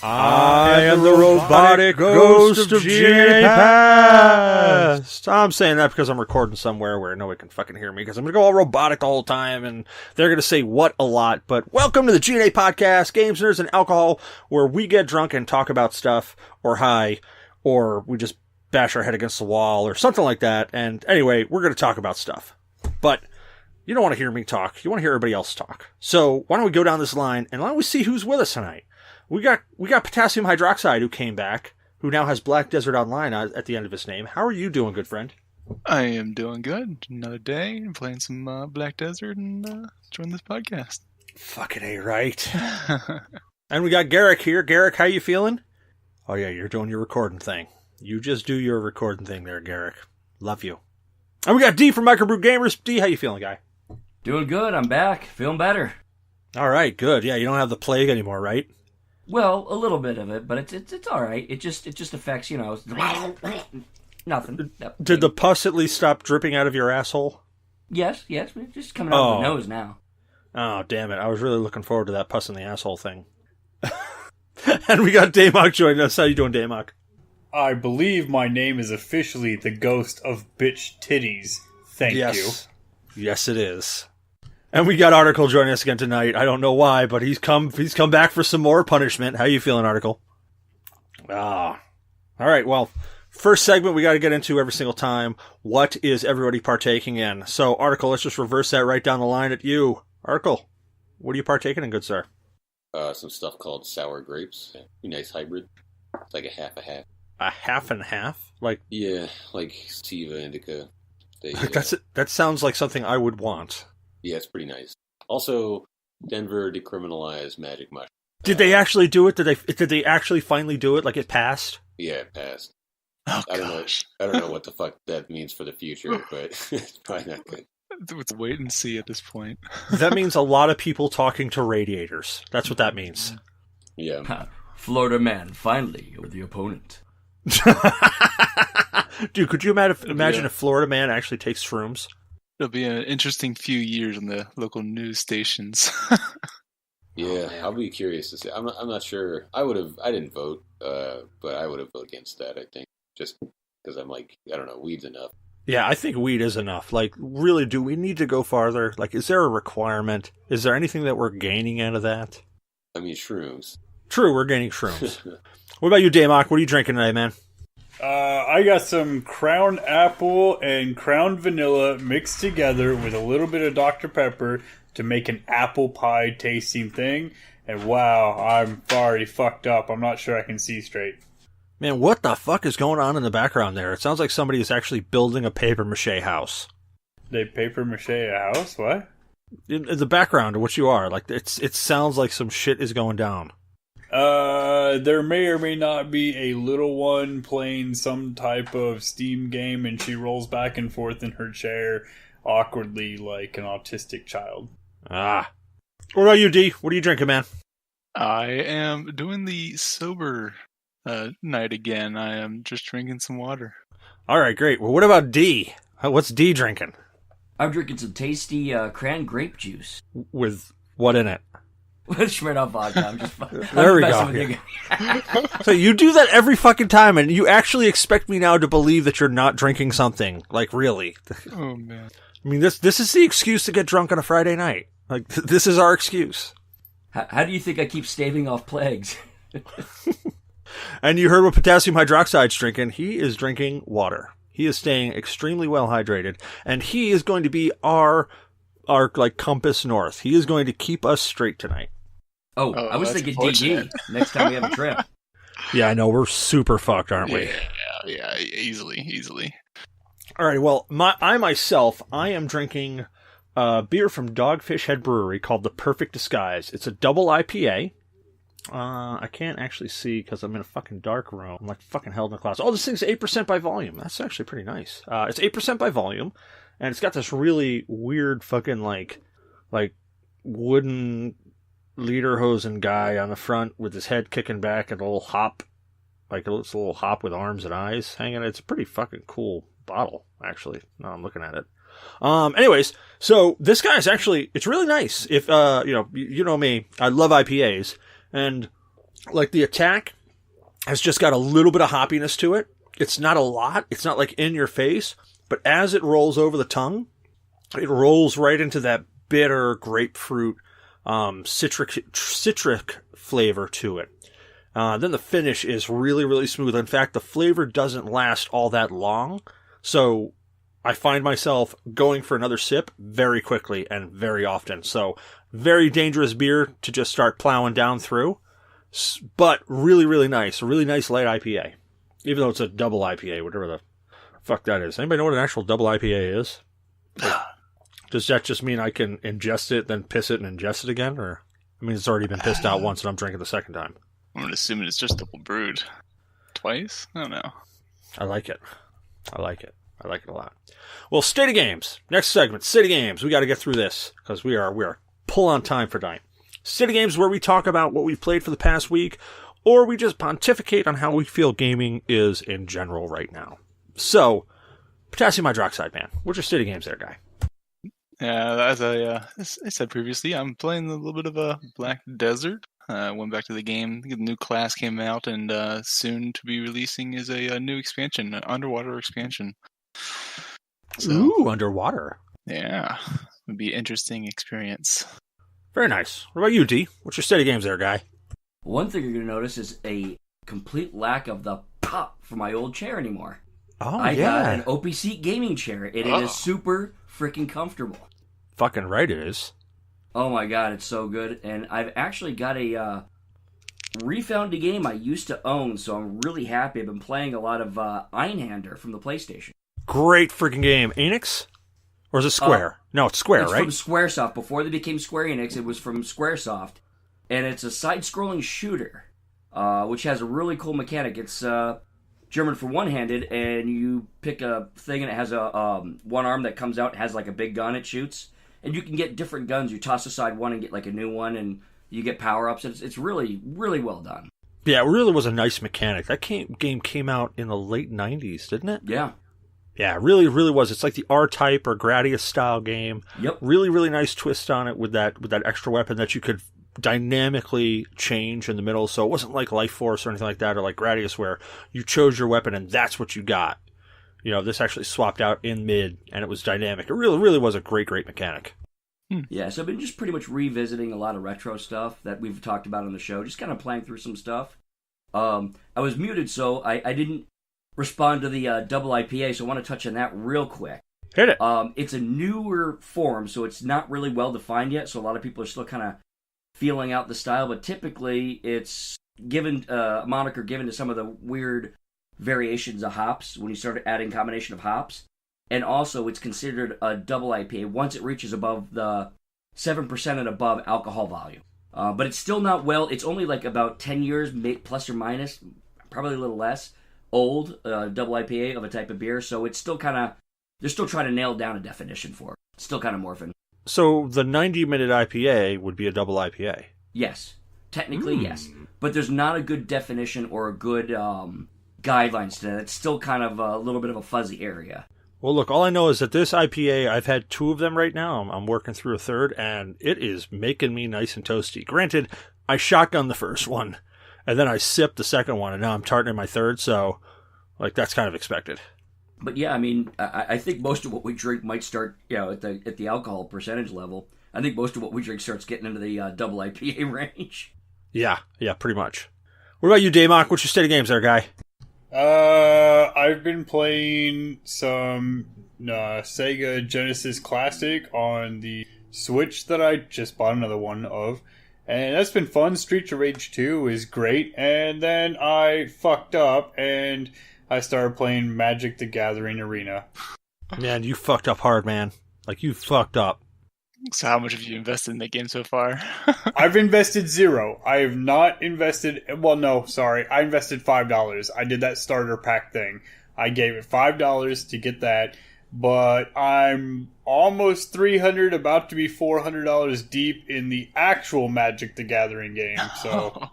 I am the robotic ghost of G.N.A. Past. I'm saying that because I'm recording somewhere where nobody can fucking hear me because I'm going to go all robotic the whole time and they're going to say what a lot. But welcome to the G.N.A. Podcast, Games, Nerds, and Alcohol, where we get drunk and talk about stuff or high, or we just bash our head against the wall or something like that. And anyway, we're going to talk about stuff. But you don't want to hear me talk. You want to hear everybody else talk. So why don't we go down this line and why don't we see who's with us tonight? We got potassium hydroxide who came back, who now has Black Desert Online at the end of his name. How are you doing, good friend? I am doing good. Another day, I'm playing some Black Desert and join this podcast. Fucking A, right? And we got Garrick here. Garrick, how you feeling? Oh yeah, you're doing your recording thing. You just do your recording thing there, Garrick. Love you. And we got D from Microbrew Gamers. D, how you feeling, guy? Doing good. I'm back. Feeling better. All right, good. Yeah, you don't have the plague anymore, right? Well, a little bit of it, but it's all right. It just affects, nothing. Did the pus at least stop dripping out of your asshole? Yes, it's just coming out of the nose now. Oh, damn it. I was really looking forward to that pus in the asshole thing. And we got Daymok joining us. How you doing, Daymok? I believe my name is officially the Ghost of Bitch Titties. Thank you. Yes, it is. And we got Article joining us again tonight. I don't know why, but he's come back for some more punishment. How you feeling, Article? All right, well, first segment we got to get into every single time. What is everybody partaking in? So, Article, let's just reverse that right down the line at you. Article, what are you partaking in, good sir? Some stuff called sour grapes. A nice hybrid. It's like a half. A half and half? Yeah, like sativa, indica. That sounds like something I would want. Yeah, it's pretty nice. Also, Denver decriminalized magic mushroom. Did they actually do it? Did they actually finally do it? Like it passed? Yeah, it passed. Oh, I don't know what the fuck that means for the future, but it's probably not good. Let's wait and see at this point. That means a lot of people talking to radiators. That's what that means. Yeah. Florida man, finally, you're the opponent. Dude, could you imagine if Florida man actually takes shrooms? It'll be an interesting few years on the local news stations. Yeah, I'll be curious to see. I'm not sure. I didn't vote, but I would have voted against that, I think. Just because I'm like, I don't know, weed's enough. Yeah, I think weed is enough. Like, really, do we need to go farther? Like, is there a requirement? Is there anything that we're gaining out of that? I mean, shrooms. True, we're gaining shrooms. What about you, Daymok? What are you drinking today, man? I got some Crown Apple and Crown Vanilla mixed together with a little bit of Dr. Pepper to make an apple pie tasting thing. And wow, I'm already fucked up. I'm not sure I can see straight. Man, what the fuck is going on in the background there? It sounds like somebody is actually building a papier-mâché house. They papier-mâché a house? What? In the background of what you are. Like, it sounds like some shit is going down. There may or may not be a little one playing some type of Steam game, and she rolls back and forth in her chair awkwardly like an autistic child. Ah. What about you, D? What are you drinking, man? I am doing the sober night again. I am just drinking some water. All right, great. Well, what about D? What's D drinking? I'm drinking some tasty cran grape juice. With what in it? With Smirnoff vodka. I'm just there we go. Yeah. So you do that every fucking time, and you actually expect me now to believe that you're not drinking something. Like, really? Oh, man. I mean, this is the excuse to get drunk on a Friday night. Like, this is our excuse. How do you think I keep staving off plagues? And you heard what potassium hydroxide's drinking. He is drinking water. He is staying extremely well hydrated, and he is going to be our like compass north. He is going to keep us straight tonight. Oh, I was thinking DG next time we have a trip. Yeah, I know. We're super fucked, aren't we? Yeah, easily. All right, well, I am drinking beer from Dogfish Head Brewery called The Perfect Disguise. It's a double IPA. I can't actually see because I'm in a fucking dark room. I'm like fucking held in a class. Oh, this thing's 8% by volume. That's actually pretty nice. It's 8% by volume, and it's got this really weird fucking like wooden lederhosen guy on the front with his head kicking back and a little hop, like a little hop with arms and eyes hanging. It's a pretty fucking cool bottle, actually. Now I'm looking at it. Anyways, so this guy's actually, it's really nice. If, you know me, I love IPAs, and Like the attack has just got a little bit of hoppiness to it. It's not a lot. It's not like in your face, but as it rolls over the tongue, it rolls right into that bitter grapefruit, citric flavor to it. Then the finish is really, really smooth. In fact, the flavor doesn't last all that long. So I find myself going for another sip very quickly and very often. So very dangerous beer to just start plowing down through, but really, really nice. A really nice light IPA. Even though it's a double IPA, whatever the fuck that is. Anybody know what an actual double IPA is? Does that just mean I can ingest it, then piss it and ingest it again? Or, I mean, it's already been pissed out once and I'm drinking the second time. I'm going to assume it's just double brewed. Twice? I don't know. I like it. I like it a lot. Well, State of Games. Next segment, State of Games. We got to get through this because we are pull on time for tonight. State of Games is where we talk about what we've played for the past week, or we just pontificate on how we feel gaming is in general right now. So, Potassium Hydroxide, man. What's your State of Games there, guy? Yeah, as I said previously, I'm playing a little bit of a Black Desert. Went back to the game. The new class came out, and soon to be releasing is a new expansion, an underwater expansion. So, Ooh, underwater. Yeah, would be an interesting experience. Very nice. What about you, D? What's your State of Games there, guy? One thing you're going to notice is a complete lack of the pop for my old chair anymore. Oh, I yeah. got an OP Seat gaming chair, and it is super freaking comfortable. Fucking right it is. Oh my god, it's so good. And I've actually got a refound a game I used to own, so I'm really happy. I've been playing a lot of Einhander from the PlayStation. Great freaking game. Enix? Or is it Square? No, it's Square, It's right? from Squaresoft. Before they became Square Enix, it was from Squaresoft. And it's a side-scrolling shooter, which has a really cool mechanic. It's German for one-handed, and you pick a thing, and it has a one arm that comes out, has like a big gun it shoots. And you can get different guns. You toss aside one and get like a new one, and you get power-ups. It's really, really well done. Yeah, it really was a nice mechanic. That game came out in the late 90s, didn't it? Yeah. Yeah, it really, really was. It's like the R-Type or Gradius style game. Yep. Really, really nice twist on it with that extra weapon that you could dynamically change in the middle. So it wasn't like Life Force or anything like that, or like Gradius where you chose your weapon and that's what you got. You know, this actually swapped out in mid, and it was dynamic. It really, really was a great, great mechanic. Yeah, so I've been just pretty much revisiting a lot of retro stuff that we've talked about on the show, just kind of playing through some stuff. I was muted, so I didn't respond to the double IPA, so I want to touch on that real quick. Hit it. It's a newer form, so it's not really well defined yet, so a lot of people are still kind of feeling out the style, but typically it's given a moniker given to some of the weird variations of hops when you start adding combination of hops. And also it's considered a double IPA once it reaches above the 7% and above alcohol volume. But it's still not it's only like about 10 years, plus or minus, probably a little less, old double IPA of a type of beer. So it's still kind of, they're still trying to nail down a definition for it. It's still kind of morphing. So the 90-minute IPA would be a double IPA? Yes. Technically, yes. But there's not a good definition or a good guidelines to that. It's still kind of a little bit of a fuzzy area. Well, look, all I know is that this IPA, I've had 2 of them right now. I'm working through a third, and it is making me nice and toasty. Granted, I shotgunned the first one, and then I sipped the second one, and now I'm tarting my third, so, like, that's kind of expected. But yeah, I mean, I think most of what we drink might start, at the alcohol percentage level. I think most of what we drink starts getting into the double IPA range. Yeah, pretty much. What about you, Daymok? What's your State of Games there, guy? I've been playing some Sega Genesis Classic on the Switch that I just bought another one of. And that's been fun. Streets of Rage 2 is great. And then I fucked up and I started playing Magic the Gathering Arena. Man, you fucked up hard, man. Like, you fucked up. So how much have you invested in the game so far? I've invested 0. I have not invested... Well, no, sorry. I invested $5. I did that starter pack thing. I gave it $5 to get that. But I'm almost $300, about to be $400 deep in the actual Magic the Gathering game. So,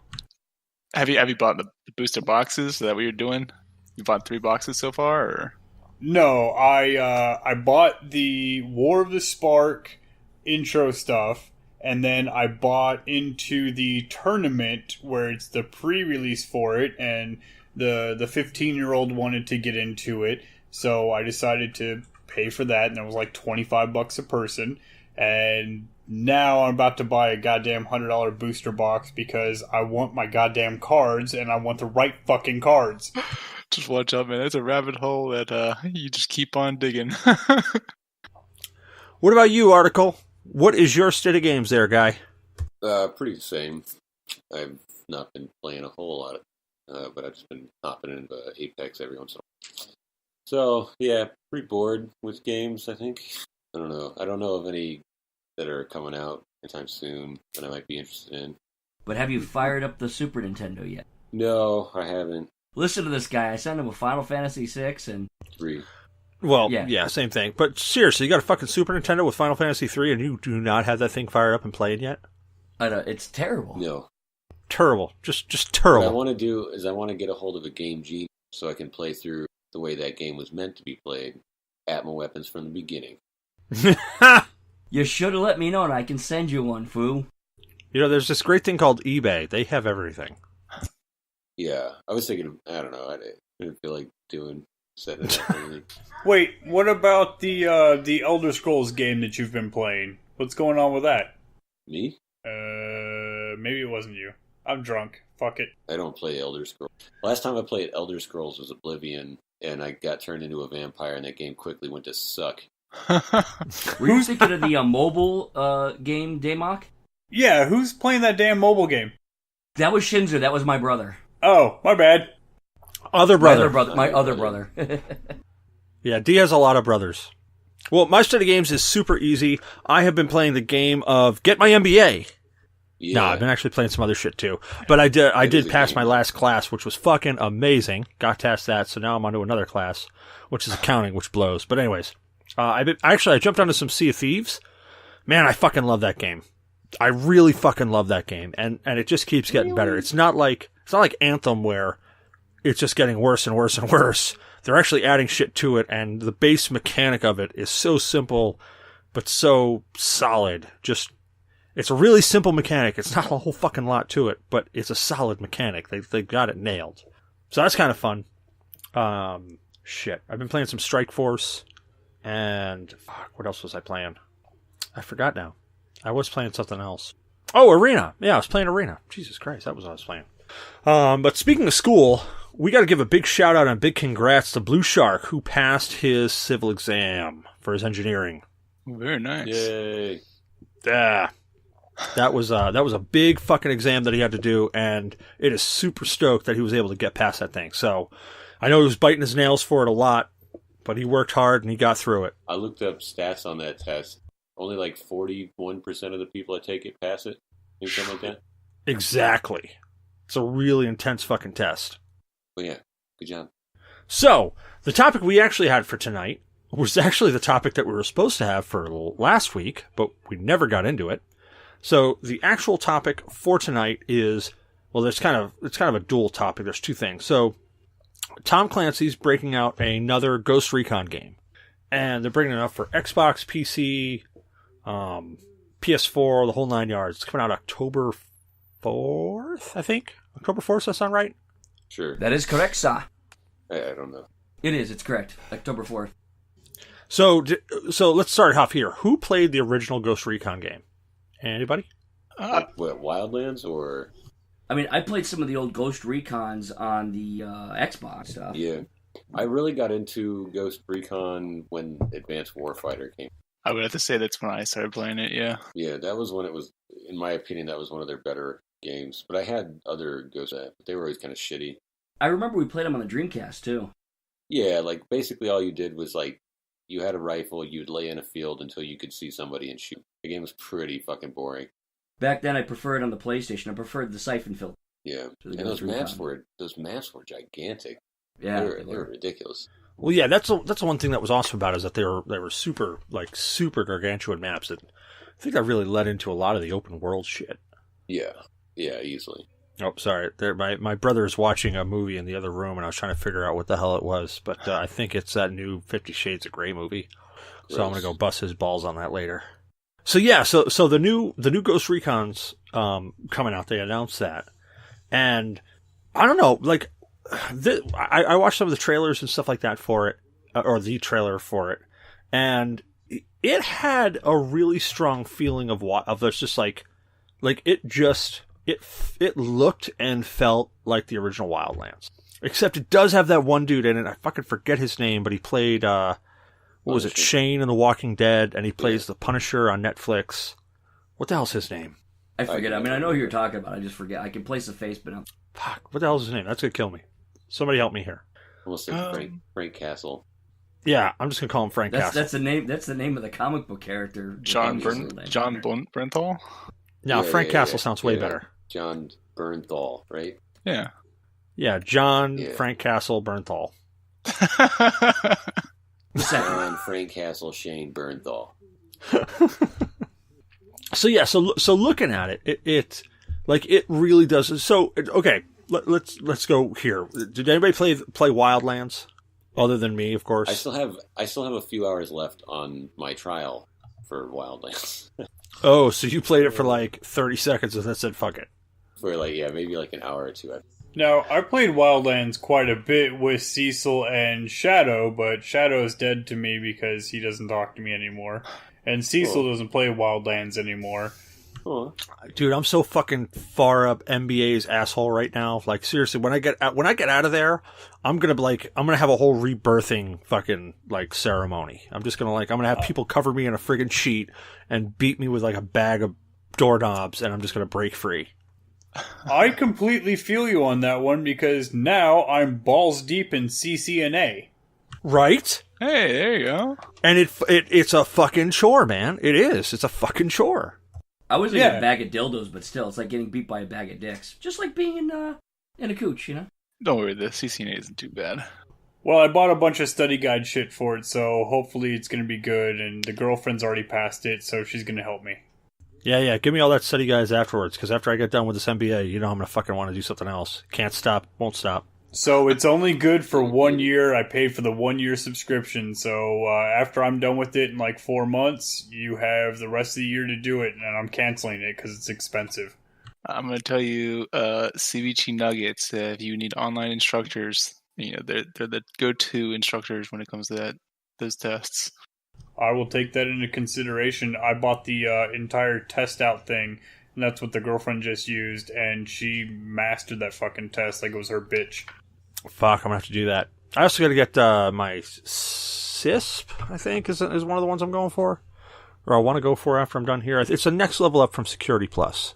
Have you bought the booster boxes? Is that what you're doing? You bought 3 boxes so far? Or? No, I bought the War of the Spark intro stuff, and then I bought into the tournament where it's the pre-release for it, and the 15-year-old wanted to get into it, so I decided to pay for that, and it was like $25 a person, and now I'm about to buy a goddamn $100 booster box because I want my goddamn cards, and I want the right fucking cards. Just watch out, man. That's a rabbit hole that you just keep on digging. What about you, Article? What is your state of games there, guy? Pretty the same. I've not been playing a whole lot, but I've just been hopping into Apex every once in a while. So, yeah, pretty bored with games, I think. I don't know. I don't know of any that are coming out anytime soon that I might be interested in. But have you fired up the Super Nintendo yet? No, I haven't. Listen to this guy. I sent him a Final Fantasy VI and... 3. Well, yeah, same thing. But seriously, you got a fucking Super Nintendo with Final Fantasy 3 and you do not have that thing fired up and played yet? I know, it's terrible. No. Terrible. Just terrible. What I want to do is I want to get a hold of a Game G so I can play through the way that game was meant to be played at my weapons from the beginning. You should have let me know and I can send you one, fool. You know, there's this great thing called eBay. They have everything. Yeah, I was thinking, I don't know, I didn't feel like setting it up really. Wait, what about the Elder Scrolls game that you've been playing? What's going on with that? Me? Maybe it wasn't you. I'm drunk. Fuck it. I don't play Elder Scrolls. Last time I played Elder Scrolls was Oblivion, and I got turned into a vampire, and that game quickly went to suck. Were you thinking of the mobile game, Daymok? Yeah, who's playing that damn mobile game? That was Shinzu. That was my brother. Oh, my bad. Other brother. My other brother. Yeah, D has a lot of brothers. Well, my state of games is super easy. I have been playing the game of Get My MBA. Yeah. No, I've been actually playing some other shit too. But I did pass my last class, which was fucking amazing. Got past that, so now I'm on to another class, which is accounting, which blows. But anyways, I jumped onto some Sea of Thieves. Man, I fucking love that game. I really fucking love that game, and it just keeps getting better. It's not like Anthem where it's just getting worse and worse and worse. They're actually adding shit to it, and the base mechanic of it is so simple, but so solid. It's a really simple mechanic. It's not a whole fucking lot to it, but it's a solid mechanic. They got it nailed. So that's kind of fun. Shit. I've been playing some Strike Force, and what else was I playing? I forgot now. I was playing something else. Oh, Arena. Yeah, I was playing Arena. Jesus Christ, that was what I was playing. But speaking of school, we got to give a big shout out and a big congrats to Blue Shark, who passed his civil exam for his engineering. Very nice. Yay. Yeah. That was a big fucking exam that he had to do, and it is super stoked that he was able to get past that thing. So I know he was biting his nails for it a lot, but he worked hard and he got through it. I looked up stats on that test. Only like 41% of the people that take it pass it. Something like that. Exactly. It's a really intense fucking test. Well, yeah. Good job. So, the topic we actually had for tonight was actually the topic that we were supposed to have for last week, but we never got into it. So, the actual topic for tonight is, well, it's kind of a dual topic. There's two things. So, Tom Clancy's breaking out another Ghost Recon game. And they're bringing it up for Xbox, PC, PS4, the whole 9 yards. It's coming out October 4th, I think. October 4th, does that sound right? Sure. That is correct, sir. I don't know. It is. It's correct. October 4th. So let's start off here. Who played the original Ghost Recon game? Anybody? What, WildLands or... I mean, I played some of the old Ghost Recons on the Xbox stuff. Yeah. I really got into Ghost Recon when Advanced Warfighter came. I would have to say that's when I started playing it, yeah. Yeah, that was when it was, in my opinion, that was one of their better games. But I had other Ghost, but they were always kind of shitty. I remember we played them on the Dreamcast, too. Yeah, like, basically all you did was, like, you had a rifle, you'd lay in a field until you could see somebody and shoot. The game was pretty fucking boring. Back then, I preferred on the PlayStation. I preferred the Siphon Filter. Yeah, and those maps were gigantic. Yeah, they were ridiculous. Well, yeah, that's the one thing that was awesome about it, is that they were super gargantuan maps that I think that really led into a lot of the open world shit. Yeah, easily. Oh, sorry. My brother is watching a movie in the other room, and I was trying to figure out what the hell it was, but I think it's that new 50 Shades of Grey movie. So I'm going to go bust his balls on that later. So yeah, so the new Ghost Recon's coming out. They announced that, and I don't know, like I watched some of the trailers and stuff like that for it, or the trailer for it, and it had a really strong feeling of there's just like it looked and felt like the original WildLands, except it does have that one dude in it. I fucking forget his name, but he played what was it, Shane in The Walking Dead, and he plays the Punisher on Netflix. What the hell's his name? I forget. I mean, I know who you're talking about. I just forget. I can place a face, but Fuck, what the hell's his name? That's gonna kill me. Somebody help me here. Almost say Frank Castle. Yeah, I'm just gonna call him Frank Castle. That's the name. That's the name of the comic book character. John Bernthal? No, Frank Castle sounds way better. John Bernthal, right? Yeah. Yeah, Frank Castle Bernthal. John, Frank Castle, Shane Bernthal. So yeah, so looking at it, it really does. So okay, let's go here. Did anybody play WildLands other than me, of course? I still have a few hours left on my trial for WildLands. Oh, so you played it for like 30 seconds and then said fuck it. For maybe like an hour or two. Now, I played WildLands quite a bit with Cecil and Shadow, but Shadow's dead to me because he doesn't talk to me anymore. And Cecil doesn't play WildLands anymore. Oh. Dude, I'm so fucking far up NBA's asshole right now. Like seriously, when I get out of there, I'm gonna have a whole rebirthing fucking like ceremony. I'm gonna have people cover me in a friggin' sheet and beat me with like a bag of doorknobs, and I'm just gonna break free. I completely feel you on that one because now I'm balls deep in CCNA. Right? Hey, there you go. And it's a fucking chore, man. It is. It's a fucking chore. I was in a bag of dildos, but still, it's like getting beat by a bag of dicks. Just like being in a cooch, you know? Don't worry, the CCNA isn't too bad. Well, I bought a bunch of study guide shit for it, so hopefully it's going to be good, and the girlfriend's already passed it, so she's going to help me. Yeah, give me all that study guys afterwards, because after I get done with this MBA, you know I'm going to fucking want to do something else. Can't stop, won't stop. So it's only good for 1 year. I paid for the 1 year subscription. So after I'm done with it in like 4 months, you have the rest of the year to do it. And I'm canceling it because it's expensive. I'm going to tell you, CBT Nuggets, if you need online instructors, they're the go-to instructors when it comes to those tests. I will take that into consideration. I bought the entire test out thing. And that's what the girlfriend just used. And she mastered that fucking test like it was her bitch. Fuck, I'm going to have to do that. I also got to get my CISP, I think, is one of the ones I'm going for. Or I want to go for after I'm done here. It's the next level up from Security Plus.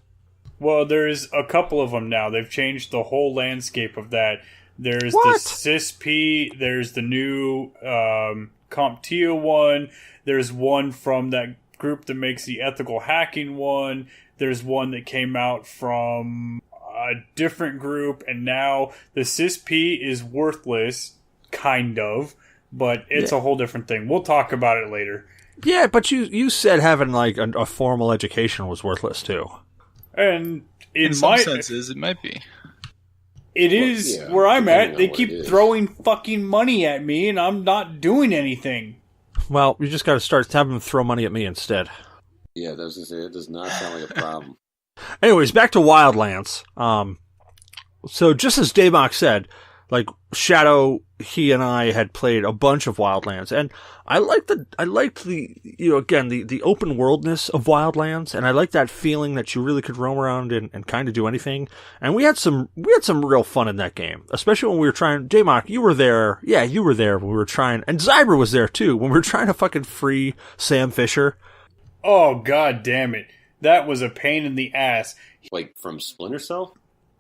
Well, there's a couple of them now. They've changed the whole landscape of that. There's What? the CISP. There's the new CompTIA one. There's one from that group that makes the ethical hacking one. There's one that came out from a different group, and now the CISP is worthless, kind of, but it's a whole different thing. We'll talk about it later. Yeah, but you said having like a formal education was worthless too. And in some senses, it might be. It is where I'm at. They keep throwing fucking money at me, and I'm not doing anything. Well, you just got to start having them throw money at me instead. Yeah, that was gonna say, it does not sound like a problem. Anyways, back to WildLands. So just as Daybach said, like Shadow, he and I had played a bunch of WildLands, and I liked the again the open worldness of WildLands, and I liked that feeling that you really could roam around and kind of do anything. And we had some real fun in that game, especially when we were trying. Daybach, you were there. Yeah, you were there when we were trying, and Zyber was there too when we were trying to fucking free Sam Fisher. Oh, god damn it. That was a pain in the ass. Like from Splinter Cell?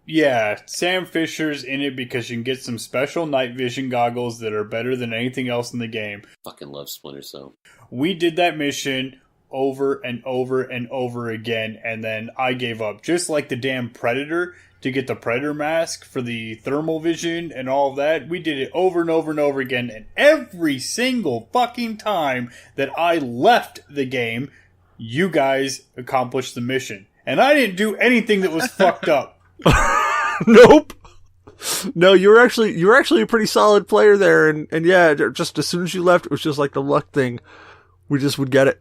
Yeah, Sam Fisher's in it because you can get some special night vision goggles that are better than anything else in the game. Fucking love Splinter Cell. We did that mission over and over and over again, and then I gave up. Just like the damn Predator, to get the Predator mask for the thermal vision and all of that. We did it over and over and over again, and every single fucking time that I left the game, you guys accomplished the mission. And I didn't do anything that was fucked up. Nope. No, you were actually a pretty solid player there, and yeah, just as soon as you left, it was just like the luck thing. We just would get it.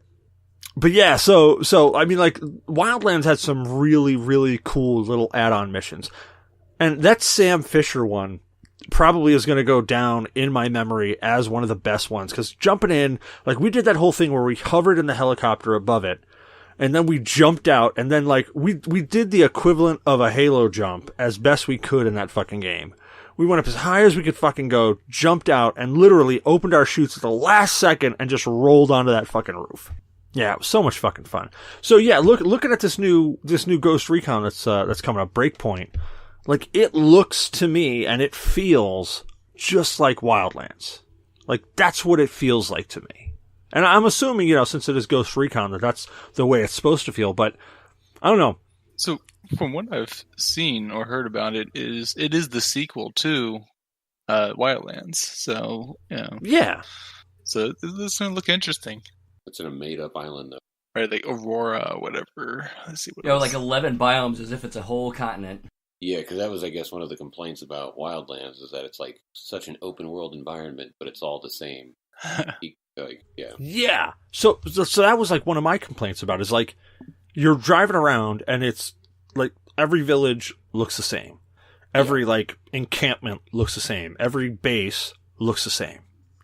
But yeah, so I mean, like, WildLands had some really, really cool little add-on missions. And that Sam Fisher one probably is going to go down in my memory as one of the best ones. Because jumping in, like, we did that whole thing where we hovered in the helicopter above it, and then we jumped out, and then, like, we did the equivalent of a Halo jump as best we could in that fucking game. We went up as high as we could fucking go, jumped out, and literally opened our chutes at the last second and just rolled onto that fucking roof. Yeah, it was so much fucking fun. So yeah, looking at this new Ghost Recon that's coming up, Breakpoint, like, it looks to me and it feels just like WildLands. Like, that's what it feels like to me. And I'm assuming, you know, since it is Ghost Recon, that's the way it's supposed to feel, but I don't know. So, from what I've seen or heard about it is the sequel to WildLands. So, you know. Yeah. So, this is going to look interesting. It's in a made-up island, though. Right, like Aurora, whatever. Let's see what You know, like 11 biomes as if it's a whole continent. Yeah, because that was, I guess, one of the complaints about WildLands is that it's like such an open-world environment, but it's all the same. Like, yeah. Yeah. So that was like one of my complaints about it, is like, you're driving around and it's like every village looks the same. Every like encampment looks the same. Every base looks the same.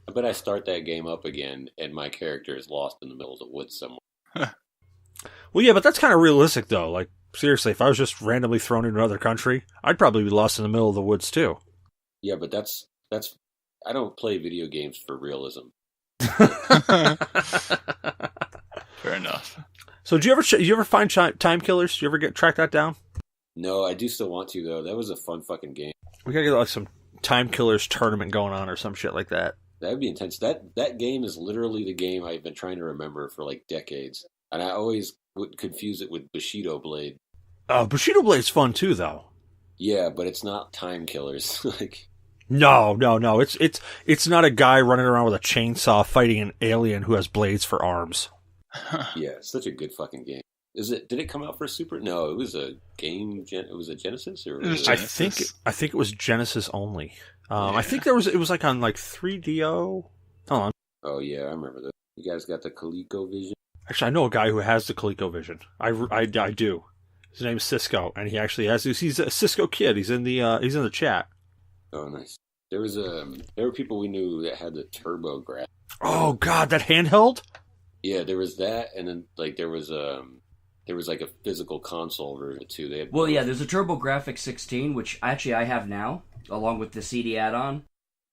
I bet I start that game up again and my character is lost in the middle of the woods somewhere. Well, yeah, but that's kind of realistic though. Like, seriously, if I was just randomly thrown into another country, I'd probably be lost in the middle of the woods too. Yeah, but that's I don't play video games for realism. Fair enough. So, do you ever find time killers? Do you ever track that down? No, I do still want to though. That was a fun fucking game. We gotta get like some time killers tournament going on or some shit like that. That would be intense. That game is literally the game I've been trying to remember for like decades, and I always would confuse it with Bushido Blade. Bushido Blade's fun too, though. Yeah, but it's not time killers. Like, no. It's not a guy running around with a chainsaw fighting an alien who has blades for arms. yeah, it's such a good fucking game. Did it come out for Super? No, it was a game. It was a Genesis, or It was Genesis. I think it was Genesis only. I think it was like on like 3DO. Hold on. Oh yeah, I remember that. You guys got the ColecoVision? Actually, I know a guy who has the ColecoVision. I do. His name's Cisco, and he actually has. He's a Cisco kid. He's in the chat. Oh, nice. There were people we knew that had the TurboGrafx. Oh God, that handheld. Yeah, there was that, and then like there was like a physical console version too. They had There's a TurboGrafx 16, which actually I have now, along with the CD add-on.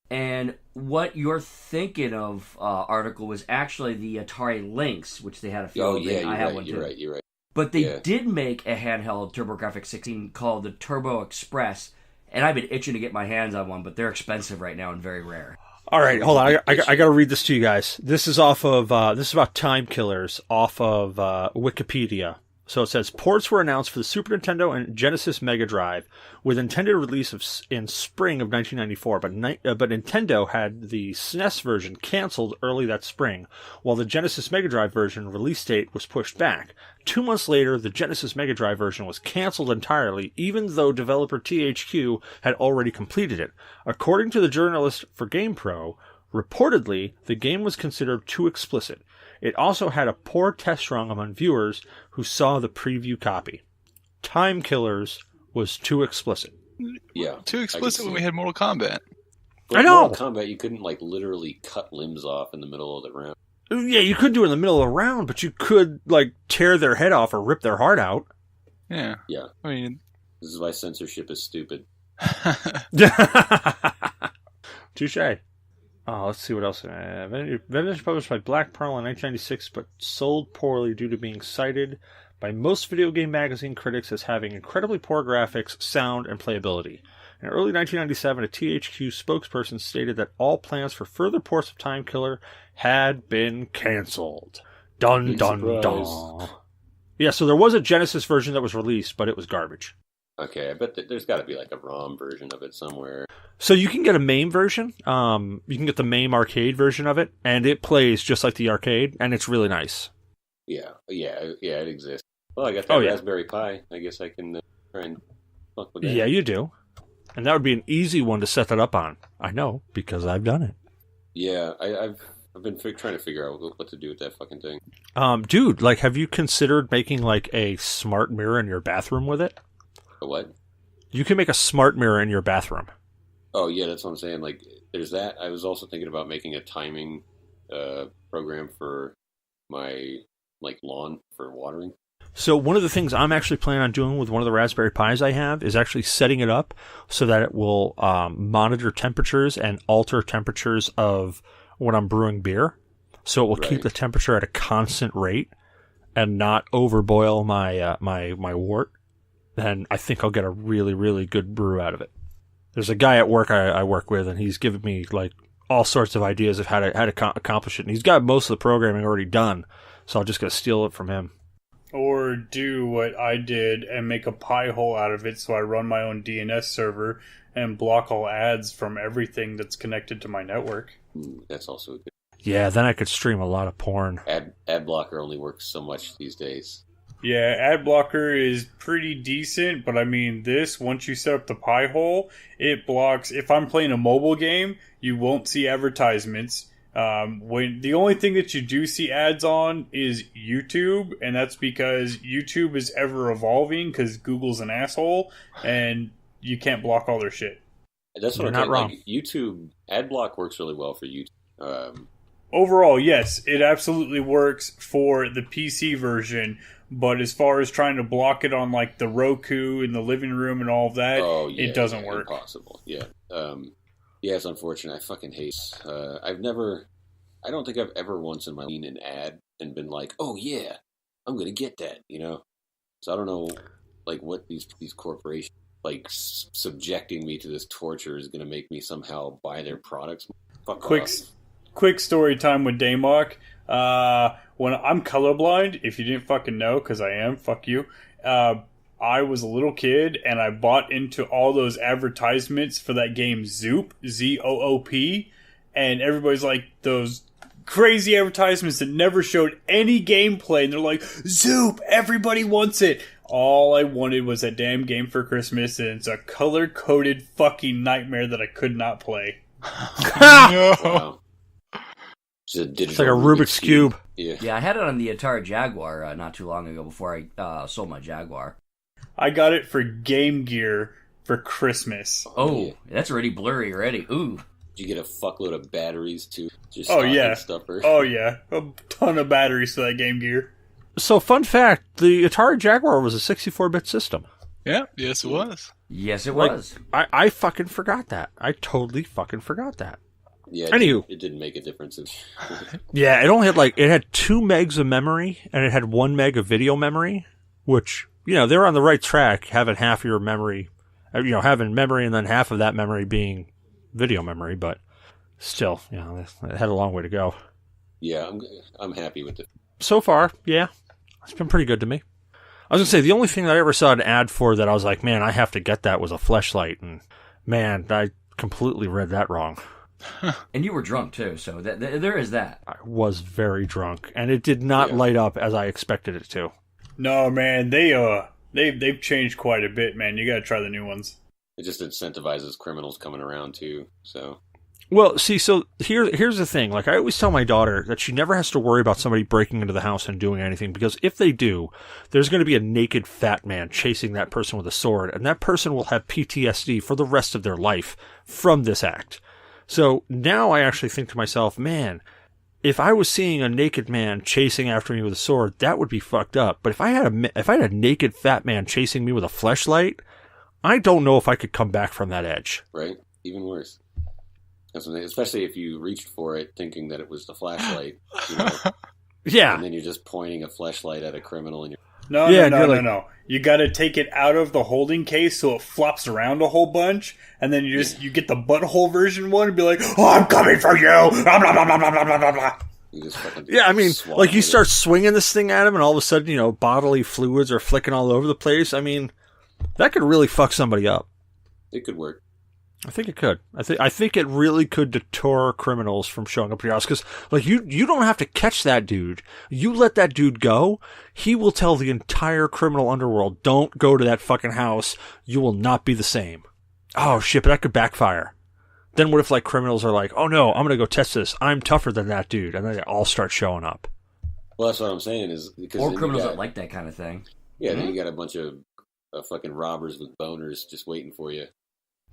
And what you're thinking of, article, was actually the Atari Lynx, which they had a few. Oh yeah, I have one too. You're right. But they did make a handheld TurboGrafx 16 called the Turbo Express, and I've been itching to get my hands on one, but they're expensive right now and very rare. All right, hold on. I got to read this to you guys. This is off of this is about time killers off of Wikipedia. So it says ports were announced for the Super Nintendo and Genesis Mega Drive with intended release in spring of 1994, but Nintendo had the SNES version canceled early that spring, while the Genesis Mega Drive version release date was pushed back. 2 months later, the Genesis Mega Drive version was canceled entirely, even though developer THQ had already completed it. According to the journalist for GamePro, reportedly, the game was considered too explicit. It also had a poor test run among viewers who saw the preview copy. Time Killers was too explicit. Yeah. Too explicit when we had Mortal Kombat. But I know. Mortal Kombat, you couldn't like literally cut limbs off in the middle of the round. Yeah, you could do it in the middle of the round, but you could like tear their head off or rip their heart out. Yeah. Yeah. I mean, This is why censorship is stupid. Touche. Oh, let's see what else. Vengeance published by Black Pearl in 1996, but sold poorly due to being cited by most video game magazine critics as having incredibly poor graphics, sound, and playability. In early 1997, a THQ spokesperson stated that all plans for further ports of Time Killer had been canceled. Dun Big dun surprise. dun. Yeah, so there was a Genesis version that was released, but it was garbage. Okay, I bet there's got to be like a ROM version of it somewhere. So you can get a MAME version. You can get the MAME arcade version of it, and it plays just like the arcade, and it's really nice. Yeah, it exists. Well, I got that Raspberry Pi. I guess I can try and fuck with that. Yeah, you do. And that would be an easy one to set that up on. I know, because I've done it. Yeah, I've been trying to figure out what to do with that fucking thing. Dude, like, have you considered making, like, a smart mirror in your bathroom with it? A what? You can make a smart mirror in your bathroom. Oh, yeah, that's what I'm saying. Like, there's that. I was also thinking about making a timing program for my, like, lawn for watering. So one of the things I'm actually planning on doing with one of the Raspberry Pis I have is actually setting it up so that it will monitor temperatures and alter temperatures of when I'm brewing beer. So it will keep the temperature at a constant rate and not overboil my my wort. And I think I'll get a really, really good brew out of it. There's a guy at work I work with, and he's given me like all sorts of ideas of how to accomplish it. And he's got most of the programming already done, so I'll just gotta steal it from him. Or do what I did and make a pie hole out of it so I run my own DNS server and block all ads from everything that's connected to my network. That's also good. Yeah, then I could stream a lot of porn. Ad blocker only works so much these days. Yeah, ad blocker is pretty decent, but I mean once you set up the pie hole, it blocks. If I'm playing a mobile game, you won't see advertisements. When the only thing that you do see ads on is YouTube, and that's because YouTube is ever evolving because Google's an asshole, and you can't block all their shit. That's what You're I'm not wrong. Like, YouTube ad block works really well for YouTube. Overall, yes, it absolutely works for the PC version, but as far as trying to block it on like the Roku in the living room and all of that, it doesn't work. Impossible. Yeah. Yeah, it's unfortunate. I fucking hate. I don't think I've ever once in my life seen an ad and been like, "Oh yeah, I'm gonna get that," you know. So I don't know, like, what these corporations like subjecting me to this torture is gonna make me somehow buy their products. Fuck off. Quick story time with Daymok. When I'm colorblind, if you didn't fucking know, because I am, fuck you. I was a little kid, and I bought into all those advertisements for that game Zoop, Z-O-O-P, and everybody's like, those crazy advertisements that never showed any gameplay, and they're like, Zoop, everybody wants it. All I wanted was that damn game for Christmas, and it's a color-coded fucking nightmare that I could not play. No. Wow. It's like a Rubik's Cube. Yeah, I had it on the Atari Jaguar not too long ago before I sold my Jaguar. I got it for Game Gear for Christmas. Oh, that's already blurry already. Ooh. Did you get a fuckload of batteries too? Just stuffer. Oh yeah, a ton of batteries for that Game Gear. So, fun fact, the Atari Jaguar was a 64-bit system. Yeah, yes it was. Yes, it was. I fucking forgot that. I totally fucking forgot that. Yeah, Anywho. it didn't make a difference. Yeah, it only had it had 2 megs of memory, and it had 1 meg of video memory, which, you know, they were on the right track, having half your memory, having memory and then half of that memory being video memory, but still, you know, it had a long way to go. Yeah, I'm happy with it. So far, yeah, it's been pretty good to me. I was going to say, the only thing that I ever saw an ad for that I was like, man, I have to get that was a Fleshlight, and man, I completely read that wrong. And you were drunk too, so there is that. I was very drunk, and it did not light up as I expected it to. No, man, they've changed quite a bit, man. You got to try the new ones. It just incentivizes criminals coming around too. So, well, see, so here's the thing. Like, I always tell my daughter that she never has to worry about somebody breaking into the house and doing anything, because if they do, there's going to be a naked fat man chasing that person with a sword, and that person will have PTSD for the rest of their life from this act. So now I actually think to myself, man, if I was seeing a naked man chasing after me with a sword, that would be fucked up. But if I had a naked fat man chasing me with a fleshlight, I don't know if I could come back from that edge. Right? Even worse. Especially if you reached for it thinking that it was the flashlight. You know? Yeah. And then you're just pointing a flashlight at a criminal and you're... No. You got to take it out of the holding case so it flops around a whole bunch, and then you get the butthole version one and be like, "Oh, I'm coming for you!" Blah, blah, blah, blah, blah, blah, blah. Yeah, I mean, like, you start swinging this thing at him, and all of a sudden, you know, bodily fluids are flicking all over the place. I mean, that could really fuck somebody up. It could work. I think it could. I think it really could deter criminals from showing up at your house, because, like, you don't have to catch that dude. You let that dude go, he will tell the entire criminal underworld, don't go to that fucking house. You will not be the same. Oh shit, but that could backfire. Then what if like criminals are like, oh no, I'm gonna go test this. I'm tougher than that dude, and then they all start showing up. Well, that's what I'm saying is because Or criminals that like that kind of thing. Yeah, then you got a bunch of fucking robbers with boners just waiting for you.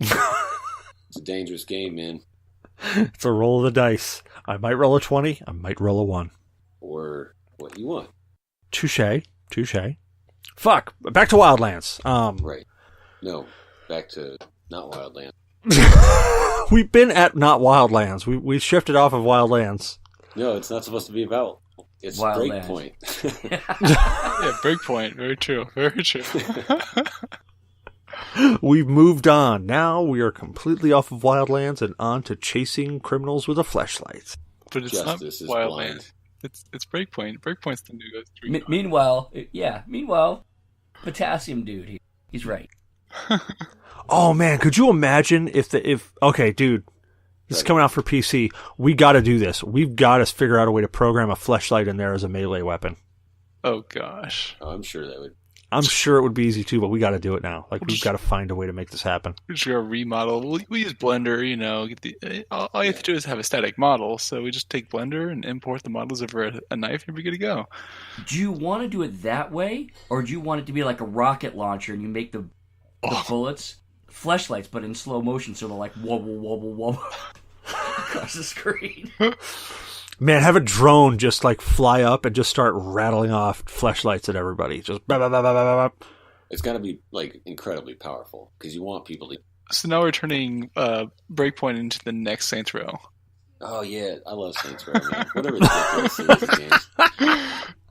It's a dangerous game, man. It's a roll of the dice. I might roll a 20. I might roll a 1. Or what you want. Touche. Fuck. Back to WildLands. Right. No, back to not Wildlands. We've been at not WildLands. We shifted off of WildLands. No, it's not supposed to be about. It's Breakpoint. Yeah, Breakpoint. Very true. Very true. We've moved on. Now we are completely off of WildLands and on to chasing criminals with a fleshlight. But it's Justice is not blind. Wildlands. It's Breakpoint. Breakpoint's the new street. Meanwhile, Potassium Dude, he's right. Oh man, could you imagine if okay, dude, this is coming out for PC. We got to do this. We've got to figure out a way to program a fleshlight in there as a melee weapon. Oh gosh. Oh, I'm sure that would. I'm sure it would be easy too, but we got to do it now. Like we've got to find a way to make this happen. We're just gonna remodel. We use Blender, Get the all you have to do is have a static model. So we just take Blender and import the models over a knife, and we're good to go. Do you want to do it that way, or do you want it to be like a rocket launcher and you make the bullets fleshlights, but in slow motion, so they're like wobble across the screen? Man, have a drone just like fly up and just start rattling off fleshlights at everybody. Just bah, bah, bah, bah, bah, bah. It's got to be like incredibly powerful because you want people to. So now we're turning Breakpoint into the next Saints Row. Oh yeah, I love Saints Row, man. Whatever the series of games.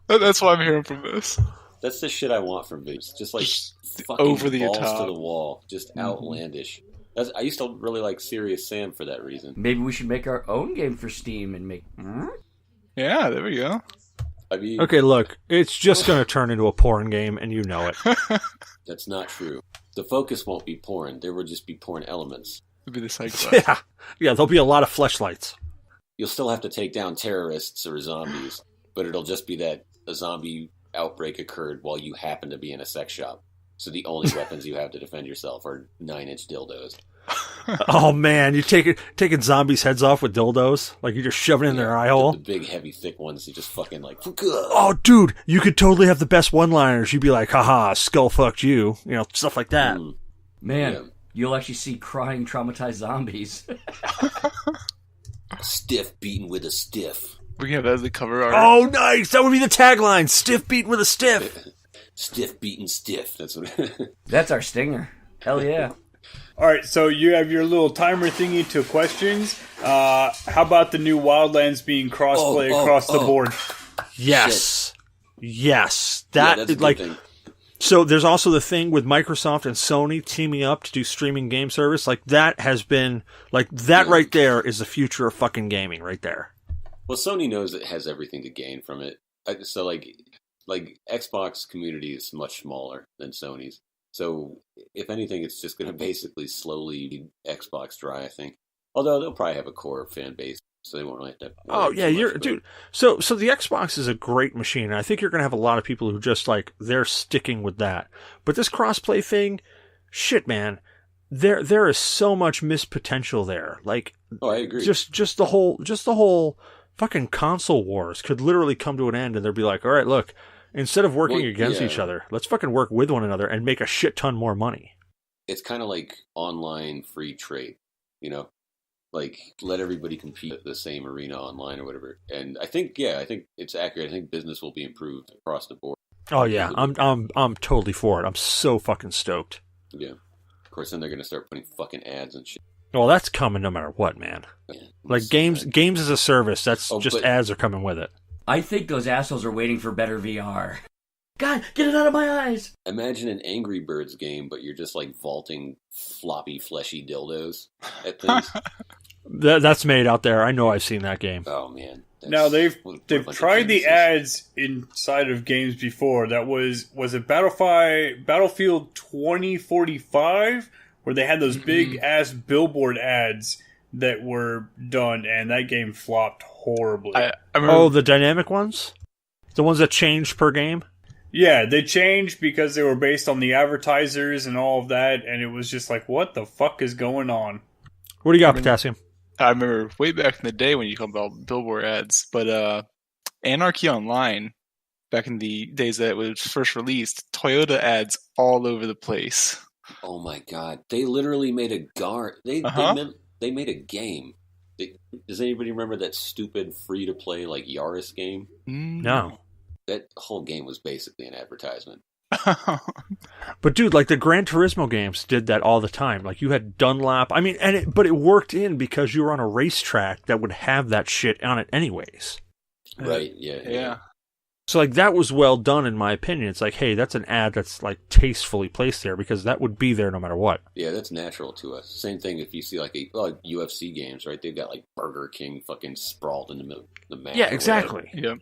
That's what I'm hearing from this. That's the shit I want from videos. Just like fucking over the balls top. to the wall, just outlandish. I used to really like Serious Sam for that reason. Maybe we should make our own game for Steam and make. Yeah, there we go. I mean, Okay, look, it's just going to turn into a porn game, and you know it. that's not true. The focus won't be porn. There will just be porn elements. It'll be the cycle. Yeah, there'll be a lot of fleshlights. You'll still have to take down terrorists or zombies, but it'll just be that a zombie outbreak occurred while you happen to be in a sex shop. So the only weapons you have to defend yourself are 9-inch dildos. Oh man, you taking zombies' heads off with dildos? Like you're just shoving it in their eye hole? The big, heavy, thick ones. You just fucking like. Oh, dude, you could totally have the best one-liners. You'd be like, haha, skull fucked you. Stuff like that. Man, Yeah. you'll actually see crying, traumatized zombies. Stiff beaten with a stiff. We can have that as the cover art. Oh, nice! That would be the tagline. Stiff beat with a stiff. Stiff beaten stiff. That's what. That's our stinger. Hell yeah. All right, so you have your little timer thingy to questions. How about the new WildLands being crossplay across the board? Yes. Yes. Yeah, That that's a good like thing. so there's also the thing with Microsoft and Sony teaming up to do streaming game service. Like that has been like that right there is the future of fucking gaming right there. Well, Sony knows it has everything to gain from it. So like Xbox community is much smaller than Sony's. So if anything, it's just going to basically slowly be Xbox dry, I think. Although they'll probably have a core fan base, so they won't really have to. Oh yeah, dude. So the Xbox is a great machine. And I think you're gonna have a lot of people who just like they're sticking with that. But this crossplay thing, shit, man, there is so much missed potential there. Like, I agree. Just the whole fucking console wars could literally come to an end, and they'd be like, all right, look, instead of working against each other, let's fucking work with one another and make a shit ton more money. It's kind of like online free trade, Like, let everybody compete at the same arena online or whatever. And I think it's accurate. I think business will be improved across the board. Oh yeah, I'm totally for it. I'm so fucking stoked. Yeah. Of course, then they're going to start putting fucking ads and shit. Well, that's coming no matter what, man. Yeah, Like games as a service, that's just ads are coming with it. I think those assholes are waiting for better VR. God, get it out of my eyes! Imagine an Angry Birds game, but you're just like vaulting floppy, fleshy dildos at things. That's made out there. I know I've seen that game. Oh man! Now they've like tried the Genesis. ads inside of games before. That was it Battlefield 2045, where they had those big ass billboard ads that were done, and that game flopped horribly. I remember, The dynamic ones, the ones that changed per game. Yeah, they changed because they were based on the advertisers and all of that, and it was just like, what the fuck is going on? What do you got, Potassium? I remember way back in the day when you talked about billboard ads, but Anarchy Online, back in the days that it was first released, Toyota ads all over the place. Oh my god! They literally made a they made a game. Does anybody remember that stupid free-to-play like Yaris game? No. That whole game was basically an advertisement. But dude, like the Gran Turismo games did that all the time. Like you had Dunlop. I mean, but it worked in because you were on a racetrack that would have that shit on it anyways. Right? Yeah. So like that was well done in my opinion. It's like, hey, that's an ad that's like tastefully placed there because that would be there no matter what. Yeah, that's natural to us. Same thing if you see like UFC games, right? They've got like Burger King fucking sprawled in the map. Yeah, exactly. Yep.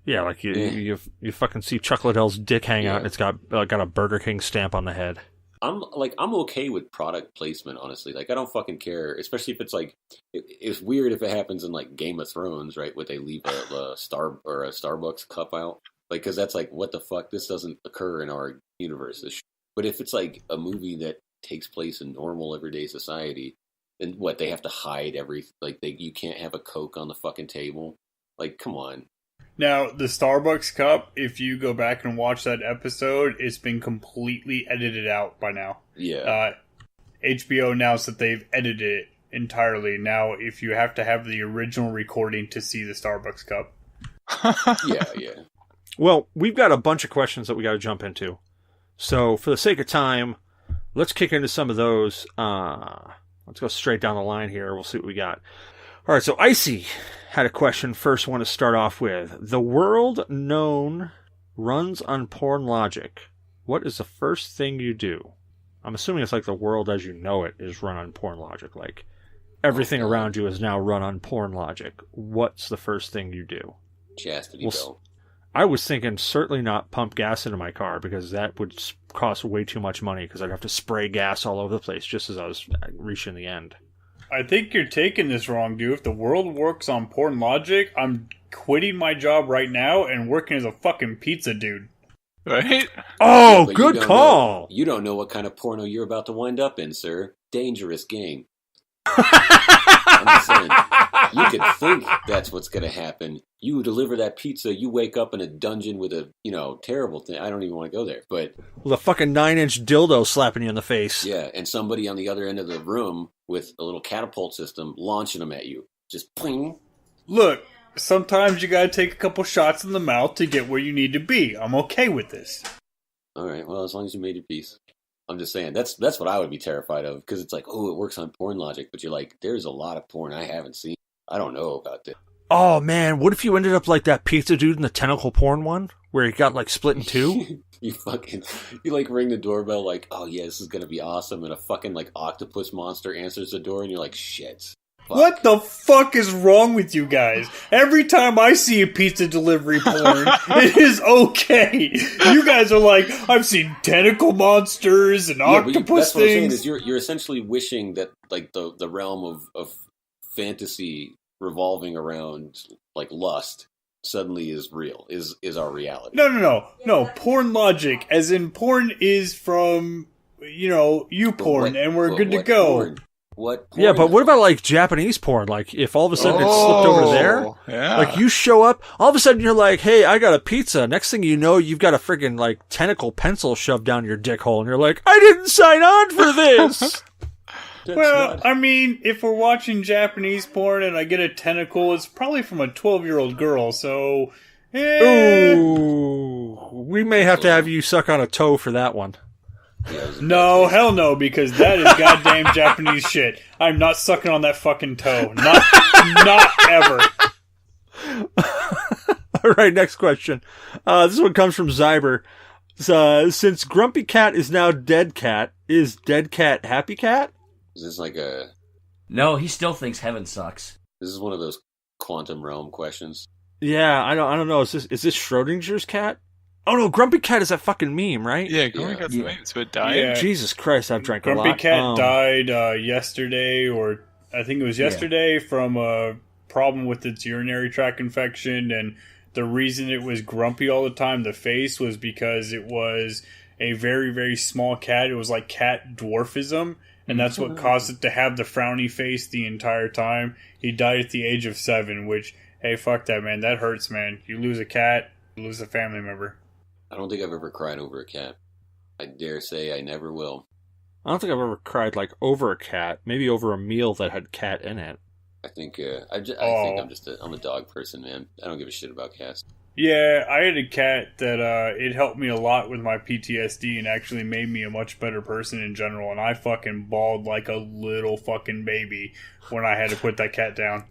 Yeah, like you fucking see Chuck Liddell's dick hang out and it's got a Burger King stamp on the head. I'm okay with product placement, honestly. Like I don't fucking care, especially if it's like it's weird if it happens in like Game of Thrones, right? Where they leave a Starbucks cup out, like because that's like what the fuck? This doesn't occur in our universe. But if it's like a movie that takes place in normal everyday society, then what they have to hide you can't have a Coke on the fucking table. Like, come on. Now, the Starbucks cup, if you go back and watch that episode, it's been completely edited out by now. Yeah. HBO announced that they've edited it entirely. Now, if you have to have the original recording to see the Starbucks cup. Yeah. Well, we've got a bunch of questions that we got to jump into. So, for the sake of time, let's kick into some of those. Let's go straight down the line here. We'll see what we got. All right, so Icy had a question first one to start off with. The world known runs on porn logic. What is the first thing you do? I'm assuming it's like the world as you know it is run on porn logic. Like everything around you is now run on porn logic. What's the first thing you do? Chastity belt. I was thinking certainly not pump gas into my car because that would cost way too much money because I'd have to spray gas all over the place just as I was reaching the end. I think you're taking this wrong, dude. If the world works on porn logic, I'm quitting my job right now and working as a fucking pizza dude. Right? Oh, yeah, good call. You don't know what kind of porno you're about to wind up in, sir. Dangerous game. I'm just saying, you could think that's what's going to happen. You deliver that pizza, you wake up in a dungeon with a, terrible thing. I don't even want to go there, but... With a fucking 9-inch dildo slapping you in the face. Yeah, and somebody on the other end of the room with a little catapult system launching them at you. Just pling. Look, sometimes you gotta take a couple shots in the mouth to get where you need to be. I'm okay with this. Alright, well, as long as you made your peace. I'm just saying, that's what I would be terrified of, because it's like, oh, it works on porn logic, but you're like, there's a lot of porn I haven't seen. I don't know about this. Oh, man, what if you ended up like that pizza dude in the tentacle porn one, where he got, like, split in two? you ring the doorbell like, oh, yeah, this is gonna be awesome, and a fucking, like, octopus monster answers the door, and you're like, shit. Fuck. What the fuck is wrong with you guys? Every time I see a pizza delivery porn, it is okay. You guys are like, I've seen tentacle monsters and octopus that's what I'm saying things. Is you're essentially wishing that like the realm of fantasy revolving around like lust suddenly is real, is our reality. No. Porn logic, as in porn is from porn, and we're good to go. Porn? What porn? Yeah, but what about like Japanese porn? Like if all of a sudden it's slipped over there, like you show up, all of a sudden you're like, "Hey, I got a pizza." Next thing you know, you've got a friggin' like tentacle pencil shoved down your dick hole, and you're like, "I didn't sign on for this." I mean, if we're watching Japanese porn and I get a tentacle, it's probably from a 12-year-old girl. So, Ooh, we may have to have you suck on a toe for that one. No, hell no, because that is goddamn Japanese shit. I'm not sucking on that fucking toe. Not ever. All right, next question. This one comes from Zyber. Since Grumpy Cat is now Dead Cat, is Dead Cat Happy Cat? Is this like a... No, he still thinks heaven sucks. This is one of those quantum realm questions. Yeah, I don't know. Is this Schrodinger's cat? Oh no, Grumpy Cat is that fucking meme, right? Yeah, Grumpy Cat's the meme. So it died. Yeah. Jesus Christ, I've drank a lot. Grumpy Cat died yesterday, or I think it was yesterday, from a problem with its urinary tract infection, and the reason it was grumpy all the time, the face, was because it was a very, very small cat. It was like cat dwarfism, and that's what caused it to have the frowny face the entire time. He died at the age of 7, which, hey, fuck that, man. That hurts, man. You lose a cat, you lose a family member. I don't think I've ever cried over a cat. I dare say I never will. I don't think I've ever cried like over a cat. Maybe over a meal that had cat in it. I think think I'm a dog person, man. I don't give a shit about cats. Yeah, I had a cat that it helped me a lot with my PTSD and actually made me a much better person in general. And I fucking bawled like a little fucking baby when I had to put that cat down.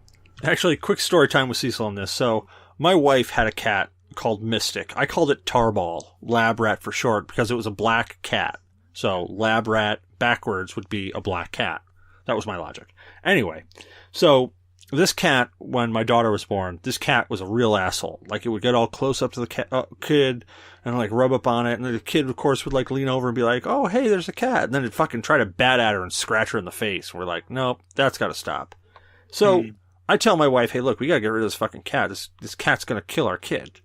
Actually, quick story time with Cecil on this. So, my wife had a cat called Mystic. I called it Tarball, lab rat for short, because it was a black cat. So, lab rat backwards would be a black cat. That was my logic. Anyway, so this cat, when my daughter was born, this cat was a real asshole. Like, it would get all close up to the kid and, like, rub up on it. And then the kid, of course, would, like, lean over and be like, oh, hey, there's a cat. And then it'd fucking try to bat at her and scratch her in the face. We're like, nope, that's got to stop. So I tell my wife, hey, look, we got to get rid of this fucking cat. This cat's going to kill our kid.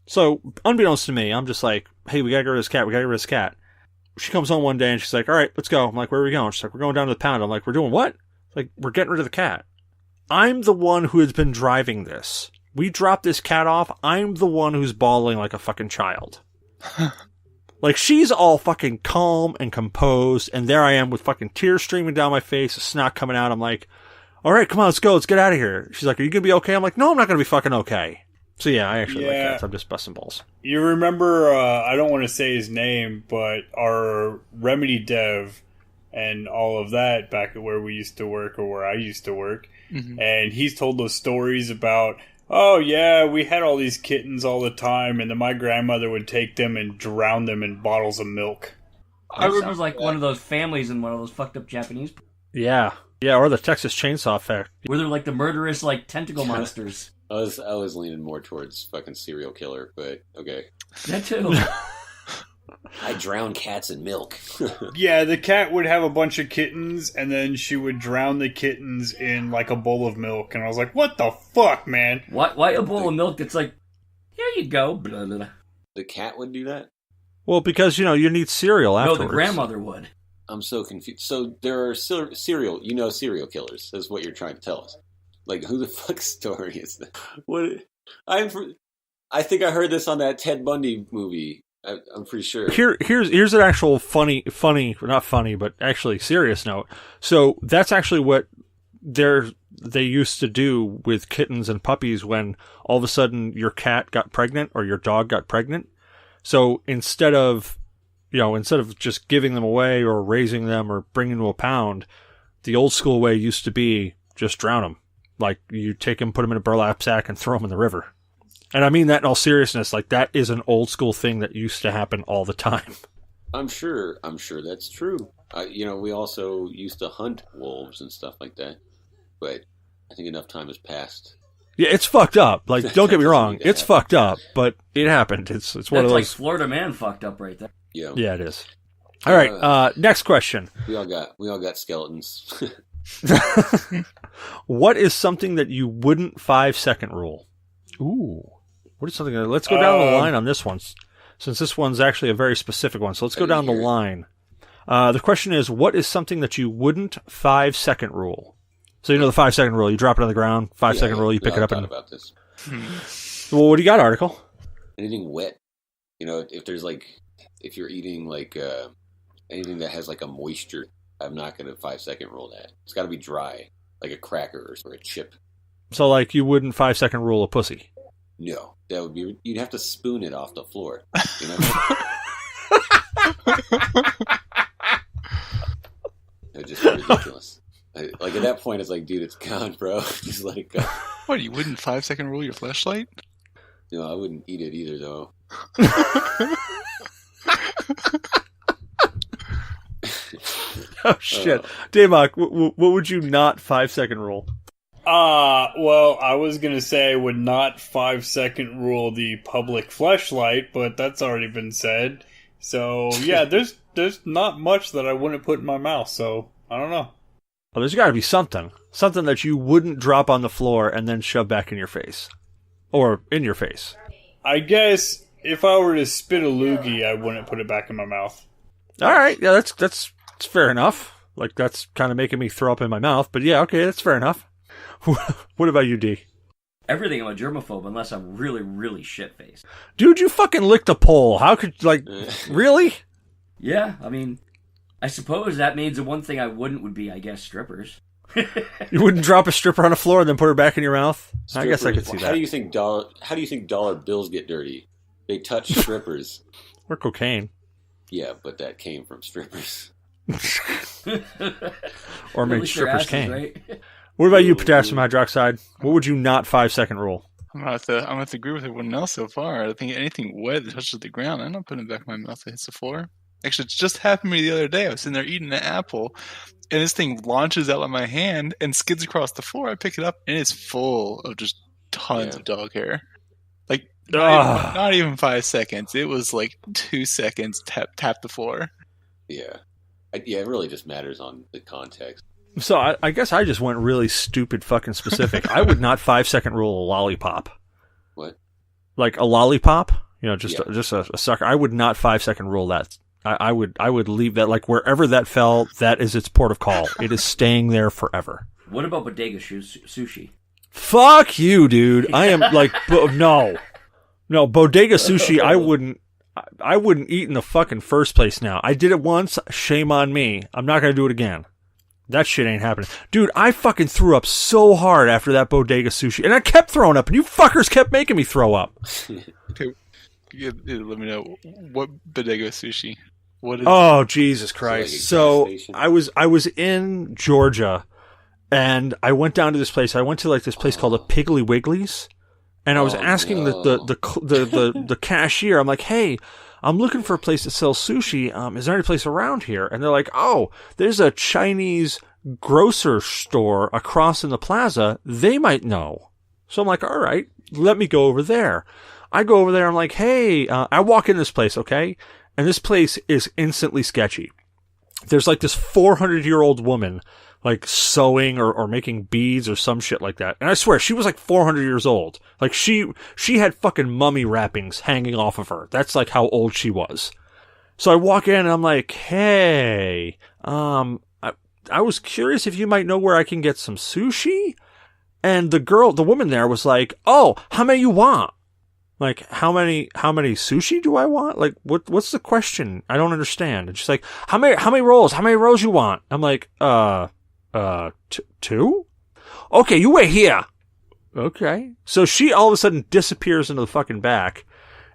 So, unbeknownst to me, I'm just like, hey, we got to get rid of this cat. We got to get rid of this cat. She comes home one day and she's like, all right, let's go. I'm like, where are we going? She's like, we're going down to the pound. I'm like, we're doing what? Like, we're getting rid of the cat. I'm the one who has been driving this. We dropped this cat off. I'm the one who's bawling like a fucking child. Like, she's all fucking calm and composed, and there I am with fucking tears streaming down my face, snot coming out. I'm like, all right, come on, let's go. Let's get out of here. She's like, are you going to be okay? I'm like, no, I'm not going to be fucking okay. So yeah, I actually like cats. I'm just busting balls. You remember, I don't want to say his name, but our Remedy dev and all of that back at where we used to work, or where I used to work. Mm-hmm. And he's told those stories about, oh yeah, we had all these kittens all the time, and then my grandmother would take them and drown them in bottles of milk. That sounds like one of those families in one of those fucked up Japanese. Yeah, or the Texas Chainsaw Factory, where they're like the murderous, like, tentacle monsters. I was leaning more towards fucking serial killer, but okay. That too. I drown cats in milk. Yeah, the cat would have a bunch of kittens, and then she would drown the kittens in, like, a bowl of milk. And I was like, what the fuck, man? Why a bowl of milk that's like, here you go, blah, blah, blah. The cat would do that? Well, because, you need cereal afterwards. No, the grandmother would. I'm so confused. So there are serial killers, is what you're trying to tell us. Like, who the fuck story is that? What? I think I heard this on that Ted Bundy movie. I'm pretty sure. Here's an actual funny, not funny, but actually serious note. So that's actually what they used to do with kittens and puppies when all of a sudden your cat got pregnant or your dog got pregnant. So instead of just giving them away or raising them or bringing them to a pound, the old school way used to be just drown them. Like, you take them, put them in a burlap sack, and throw them in the river. And I mean that in all seriousness. Like, that is an old school thing that used to happen all the time. I'm sure that's true. We also used to hunt wolves and stuff like that. But I think enough time has passed. Yeah, it's fucked up. Like, don't get me wrong, it's fucked up, but it happened. It's one of those. Like Florida Man fucked up right there. Yeah, it is. All right, next question. We all got skeletons. What is something that you wouldn't 5-second rule? Ooh. What is something? Let's go down the line on this one, since this one's actually a very specific one. So let's go down the line. The question is, what is something that you wouldn't 5-second rule? So the 5-second rule. You drop it on the ground. 5-second rule. You pick it up. About this. Well, what do you got, Article? Anything wet. If you're eating anything that has like a moisture, I'm not going to 5-second rule that. It's got to be dry, like a cracker or a chip. So, like, you wouldn't 5-second rule a pussy? No, that would be. You'd have to spoon it off the floor. It's just ridiculous. Like, at that point, it's like, dude, it's gone, bro. Just let it go. What, you wouldn't 5-second rule your Fleshlight? No, I wouldn't eat it either, though. Oh shit, Daymok, what would you not 5-second rule? Well, I was gonna say I would not 5-second rule the public Fleshlight, but that's already been said. So yeah, there's not much that I wouldn't put in my mouth. So I don't know. Well, there's got to be something that you wouldn't drop on the floor and then shove back in your face, or in your face. I guess if I were to spit a loogie, I wouldn't put it back in my mouth. All right, yeah, that's fair enough. Like, that's kind of making me throw up in my mouth, but yeah, okay, that's fair enough. What about you, D? Everything, I'm a germaphobe unless I'm really, really shit-faced. Dude, you fucking licked a pole. How could, like, really? Yeah, I mean, I suppose that means the one thing I wouldn't would be, I guess, strippers. You wouldn't drop a stripper on the floor and then put her back in your mouth? I guess I could see that. How do you think dollar bills get dirty? They touch strippers. Or cocaine. Yeah, but that came from strippers. Or maybe strippers asses, came. right? What about you, potassium hydroxide? What would you not 5-second rule? I'm gonna have to agree with everyone else so far. I think anything wet that touches the ground, I'm not putting it back in my mouth that hits the floor. Actually, it just happened to me the other day. I was sitting there eating an apple, and this thing launches out of my hand and skids across the floor. I pick it up, and it's full of just tons of dog hair. Like, not even 5 seconds. It was like 2 seconds, tap the floor. Yeah. It really just matters on the context. So I guess I just went really stupid fucking specific. I would not 5-second rule a lollipop. What? Like a lollipop? You know, just a sucker. I would not 5-second rule that. I would leave that, like, wherever that fell, that is its port of call. It is staying there forever. What about bodega sushi? Fuck you, dude. I am like, no, bodega sushi. I wouldn't eat in the fucking first place. Now I did it once. Shame on me. I'm not gonna do it again. That shit ain't happening. Dude, I fucking threw up so hard after that bodega sushi. And I kept throwing up, and you fuckers kept making me throw up. Okay, let me know, what bodega sushi? What is Oh, Jesus Christ. Like a So, gas station? I was in Georgia, and I went down to this place. I went to, like, this place called a Piggly Wiggly's, and I was asking the cashier, I'm like, hey, I'm looking for a place that sells sushi. Is there any place around here? And they're like, oh, there's a Chinese grocer store across in the plaza. They might know. So I'm like, all right, let me go over there. I go over there. I'm like, hey, I walk in this place, okay? And this place is instantly sketchy. There's like this 400-year-old woman, like sewing or making beads or some shit like that. And I swear, she was like 400 years old. Like she had fucking mummy wrappings hanging off of her. That's like how old she was. So I walk in and I'm like, hey, I was curious if you might know where I can get some sushi. And the woman there was like, oh, how many you want? Like, how many sushi do I want? Like, what's the question? I don't understand. And she's like, how many rolls? How many rolls you want? I'm like, 2? Okay, you wait here. Okay. So she all of a sudden disappears into the fucking back.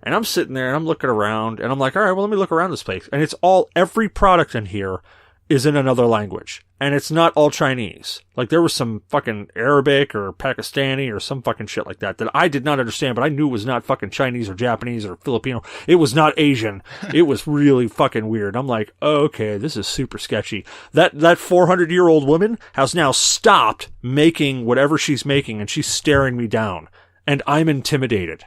And I'm sitting there and I'm looking around and I'm like, all right, well, let me look around this place. And every product in here is in another language. And it's not all Chinese. Like, there was some fucking Arabic or Pakistani or some fucking shit like that I did not understand, but I knew it was not fucking Chinese or Japanese or Filipino. It was not Asian. It was really fucking weird. I'm like, oh, okay, this is super sketchy. That 400-year-old woman has now stopped making whatever she's making, and she's staring me down. And I'm intimidated.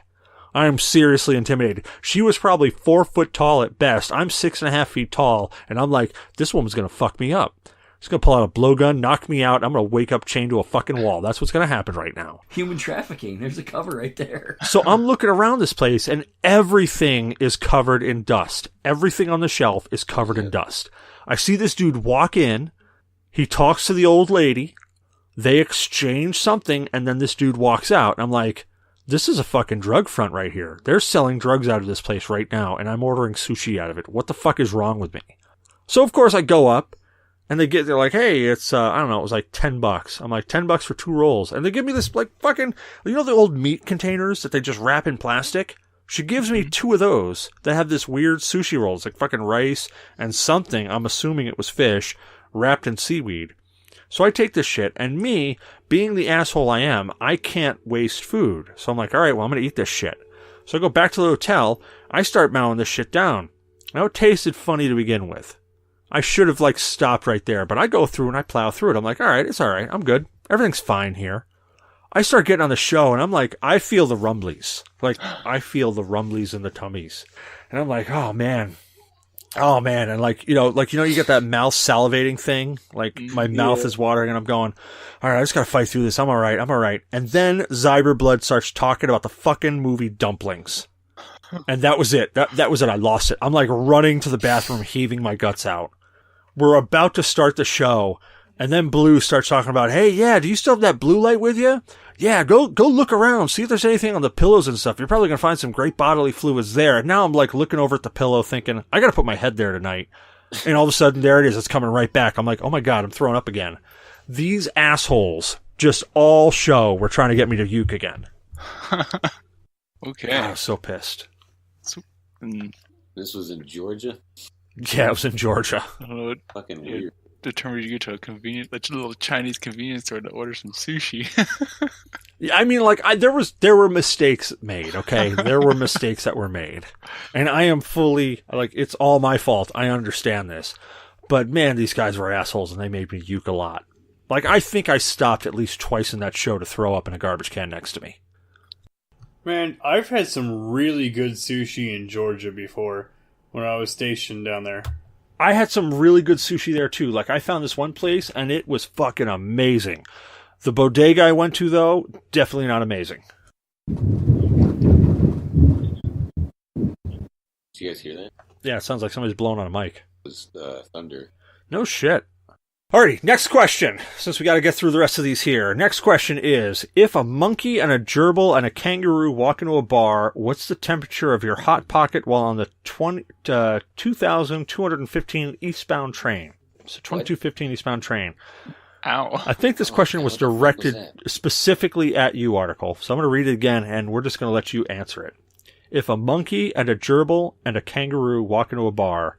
I am seriously intimidated. She was probably 4 foot tall at best. I'm 6.5 feet tall, and I'm like, this woman's gonna fuck me up. She's gonna pull out a blowgun, knock me out. I'm gonna wake up chained to a fucking wall. That's what's gonna happen right now. Human trafficking. There's a cover right there. So I'm looking around this place, and everything is covered in dust. Everything on the shelf is covered in dust. I see this dude walk in. He talks to the old lady. They exchange something, and then this dude walks out. I'm like, this is a fucking drug front right here. They're selling drugs out of this place right now, and I'm ordering sushi out of it. What the fuck is wrong with me? So, of course, I go up, and they're like, hey, it's, I don't know, it was like $10. I'm like, $10 for 2 rolls. And they give me this, like, fucking, you know the old meat containers that they just wrap in plastic? She gives me 2 of those that have this weird sushi roll. It's like fucking rice and something, I'm assuming it was fish, wrapped in seaweed. So I take this shit, and me, being the asshole I am, I can't waste food. So I'm like, all right, well, I'm going to eat this shit. So I go back to the hotel. I start mowing this shit down. Now, it tasted funny to begin with. I should have, like, stopped right there, but I go through and I plow through it. I'm like, all right, it's all right. I'm good. Everything's fine here. I start getting on the show, and I'm like, I feel the rumblies. Like, I feel the rumblies in the tummies. And I'm like, oh, man. Oh, man. And like, you get that mouth salivating thing? Like, my mouth is watering, and I'm going, all right, I just got to fight through this. I'm all right. And then Zyberblood starts talking about the fucking movie Dumplings. And that was it. That was it. I lost it. I'm like running to the bathroom, heaving my guts out. We're about to start the show, and then Blue starts talking about, hey, yeah, do you still have that blue light with you? Yeah, go look around, see if there's anything on the pillows and stuff. You're probably going to find some great bodily fluids there. And now I'm like looking over at the pillow thinking, I got to put my head there tonight. And all of a sudden, there it is. It's coming right back. I'm like, oh my God, I'm throwing up again. These assholes just all show were trying to get me to uke again. Okay. God, I was so pissed. This was in Georgia? Yeah, it was in Georgia. I don't know what Fucking weird. determined you to go to a convenient, like a little Chinese convenience store to order some sushi. Yeah, I mean, like, there were mistakes made, okay? There were mistakes that were made. And I am fully, like, it's all my fault. I understand this. But, man, these guys were assholes, and they made me uke a lot. Like, I think I stopped at least twice in that show to throw up in a garbage can next to me. Man, I've had some really good sushi in Georgia before when I was stationed down there. I had some really good sushi there, too. Like, I found this one place, and it was fucking amazing. The bodega I went to, though, definitely not amazing. Did you guys hear that? Yeah, it sounds like somebody's blowing on a mic. It was thunder. No shit. Alrighty, next question, since we got to get through the rest of these here. Next question is, if a monkey and a gerbil and a kangaroo walk into a bar, what's the temperature of your hot pocket while on the 2215 eastbound train? So 2215 eastbound train. Ow. I think this question was directed specifically at you, Article. So I'm going to read it again, and we're just going to let you answer it. If a monkey and a gerbil and a kangaroo walk into a bar,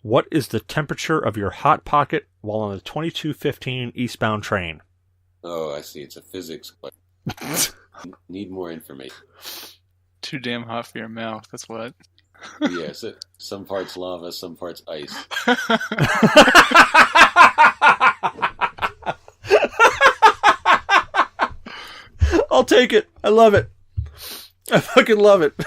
what is the temperature of your hot pocket while on the 2215 eastbound train? Oh, I see. It's a physics question. Need more information. Too damn hot for your mouth, that's what. Yes, some parts lava, some parts ice. I'll take it. I love it. I fucking love it.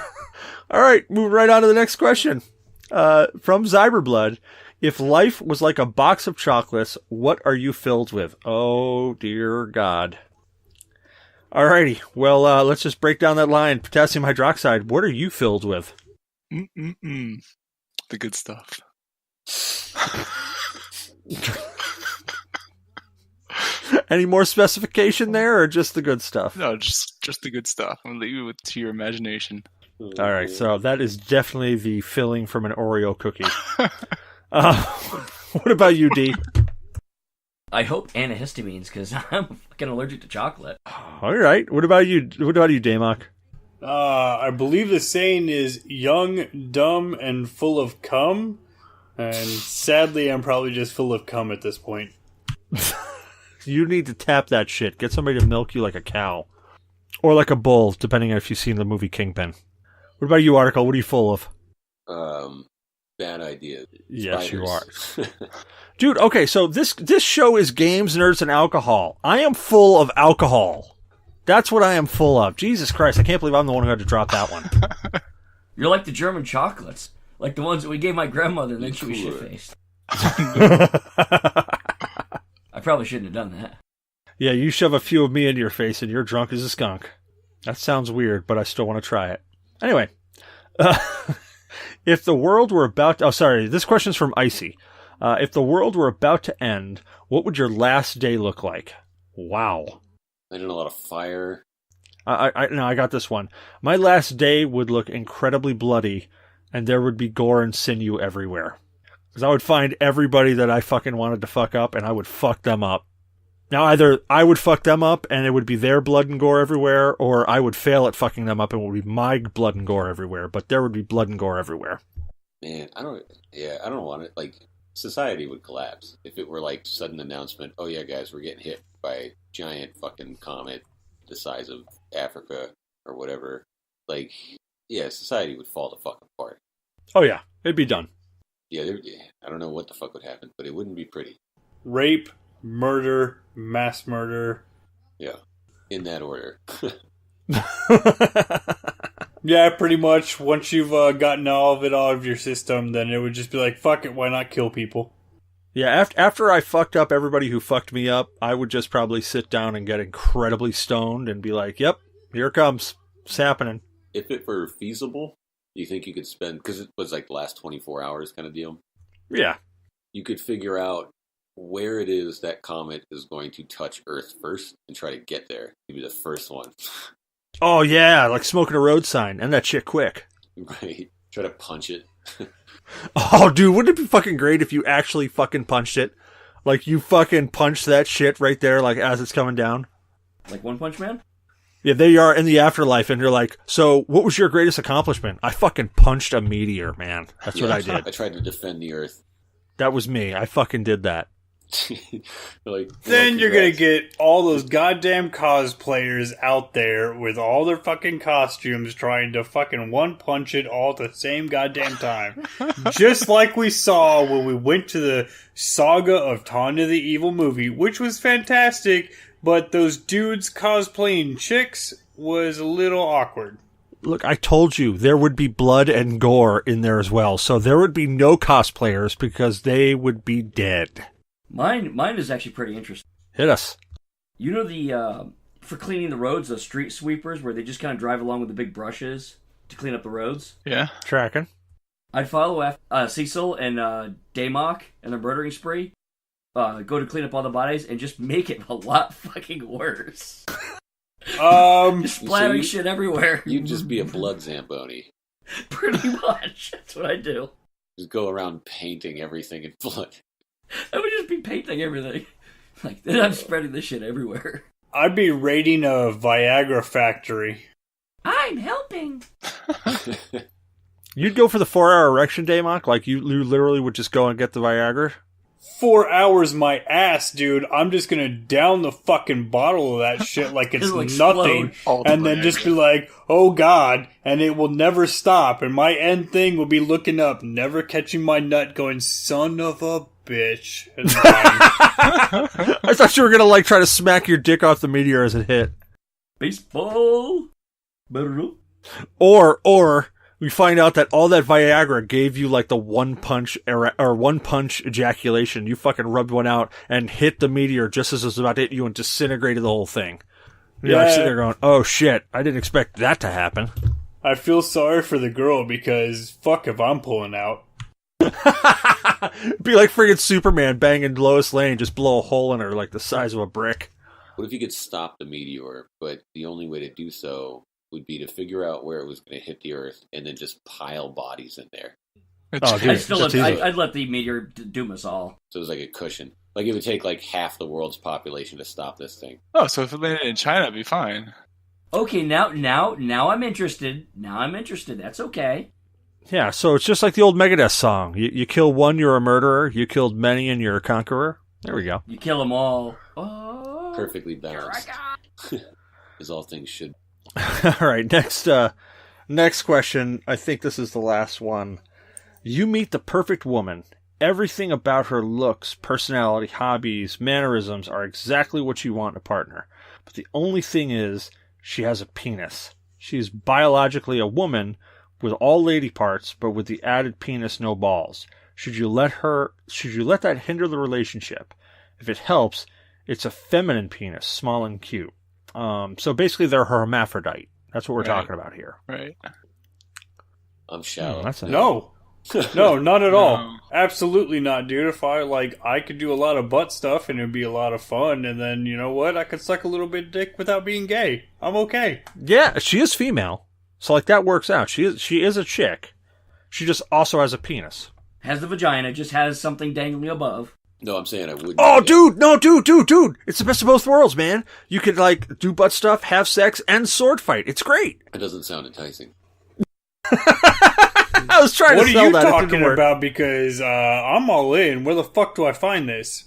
All right, moving right on to the next question. From Zyberblood, if life was like a box of chocolates, what are you filled with? Oh, dear God. Alrighty, well, let's just break down that line. Potassium hydroxide, what are you filled with? The good stuff. Any more specification there, or just the good stuff? No, just the good stuff. I'm going to leave it to your imagination. Alright, so that is definitely the filling from an Oreo cookie. What about you, D? I hope antihistamines, because I'm fucking allergic to chocolate. Alright, what about you, Damok? I believe the saying is young, dumb, and full of cum. And sadly, I'm probably just full of cum at this point. You need to tap that shit. Get somebody to milk you like a cow. Or like a bull, depending on if you've seen the movie Kingpin. What about you, Article? What are you full of? Bad idea. Yes, Spiders. you are. Dude, okay, so this show is games, nerds, and alcohol. I am full of alcohol. That's what I am full of. Jesus Christ, I can't believe I'm the one who had to drop that one. You're like the German chocolates. Like the ones that we gave my grandmother and then she was shit-faced. I probably shouldn't have done that. Yeah, you shove a few of me into your face and you're drunk as a skunk. That sounds weird, but I still want to try it. Anyway, if the world were about to... Oh, sorry, this question's from Icy. If the world were about to end, what would your last day look like? Wow. I did a lot of fire. I got this one. My last day would look incredibly bloody, and there would be gore and sinew everywhere. Because I would find everybody that I fucking wanted to fuck up, and I would fuck them up. Now, either I would fuck them up, and it would be their blood and gore everywhere, or I would fail at fucking them up, and it would be my blood and gore everywhere. But there would be blood and gore everywhere. Man, I don't want it. Like, society would collapse if it were like sudden announcement. Oh yeah, guys, we're getting hit by a giant fucking comet the size of Africa or whatever. Like, yeah, society would fall the fuck apart. Oh yeah, it'd be done. Yeah, I don't know what the fuck would happen, but it wouldn't be pretty. Rape, murder, mass murder. Yeah, in that order. Yeah, pretty much. Once you've gotten all of it out of your system, then it would just be like, fuck it, why not kill people? Yeah, after I fucked up everybody who fucked me up, I would just probably sit down and get incredibly stoned and be like, yep, here it comes. It's happening. If it were feasible, You think you could spend, because it was like the last 24 hours kind of deal, Yeah. you could figure out where it is that comet is going to touch Earth first and try to get there. You'd be the first one. Oh, yeah, like smoking a road sign. And that shit quick. Right. Try to punch it. Oh, dude, wouldn't it be fucking great if you actually fucking punched it? Like, you fucking punched that shit right there, like, as it's coming down. Like One Punch Man? Yeah, there you are in the afterlife, and you're like, so what was your greatest accomplishment? I fucking punched a meteor, man. That's what I did. I tried to defend the Earth. That was me. I fucking did that. Like, Then well, you're gonna congrats. get all those goddamn cosplayers out there with all their fucking costumes trying to fucking one punch it all at the same goddamn time. Just like we saw when we went to the Saga of Tanya the Evil movie, which was fantastic, but those dudes cosplaying chicks was a little awkward. Look, I told you there would be blood and gore in there as well, so there would be no cosplayers because they would be dead. Mine is actually pretty interesting. Hit us. You know the for cleaning the roads, those street sweepers where they just kind of drive along with the big brushes to clean up the roads? Yeah. Tracking. I'd follow Cecil and Daymok and their murdering spree. Go to clean up all the bodies and just make it a lot fucking worse. Just splattering shit everywhere. You'd just be a blood Zamboni. Pretty much. That's what I do. Just go around painting everything in blood. I would just be painting everything. Like, then I'm spreading this shit everywhere. I'd be raiding a Viagra factory. I'm helping. You'd go for the 4-hour erection day, Mock? Like, you literally would just go and get the Viagra? 4 hours my ass, dude. I'm just gonna down the fucking bottle of that shit like it's It'll explode. nothing. All the And then just be like, oh god, and it will never stop. And my end thing will be looking up, never catching my nut, going, son of a bitch. And dying. I thought you were gonna, like, try to smack your dick off the meteor as it hit. Baseball. Or we find out that all that Viagra gave you like the one punch ejaculation. You fucking rubbed one out and hit the meteor just as it was about to hit you and disintegrated the whole thing. You're like sitting there going, "Oh shit! I didn't expect that to happen." I feel sorry for the girl because fuck if I'm pulling out. Be like friggin' Superman banging Lois Lane, just blow a hole in her like the size of a brick. What if you could stop the meteor, but the only way to do so would be to figure out where it was going to hit the Earth and then just pile bodies in there. Oh, dude. I'd let the meteor doom us all. So it was like a cushion. Like it would take like half the world's population to stop this thing. Oh, so if it landed in China, it'd be fine. Okay, now I'm interested. Now I'm interested. That's okay. Yeah, so it's just like the old Megadeth song. You kill one, you're a murderer. You killed many, and you're a conqueror. There we go. You kill them all. Oh, Perfectly balanced. As all things should. All right, next question. I think this is the last one. You meet the perfect woman. Everything about her looks, personality, hobbies, mannerisms are exactly what you want in a partner. But the only thing is, she has a penis. She is biologically a woman with all lady parts, but with the added penis, no balls. Should you let that hinder the relationship? If it helps, it's a feminine penis, small and cute. So basically they're hermaphrodite. That's what we're talking about here. Right. I'm shallow. No. No, not at all. No. Absolutely not, dude. If I could do a lot of butt stuff and it'd be a lot of fun, and then, you know what? I could suck a little bit of dick without being gay. I'm okay. Yeah, she is female. So like that works out. She is a chick. She just also has a penis. has the vagina, just has something dangling above. No, I'm saying I wouldn't. Oh, dude! No, dude! It's the best of both worlds, man. You could, like, do butt stuff, have sex, and sword fight. It's great. It doesn't sound enticing. I was trying What to are sell you that. It didn't talking work. about? Because I'm all in. Where the fuck do I find this?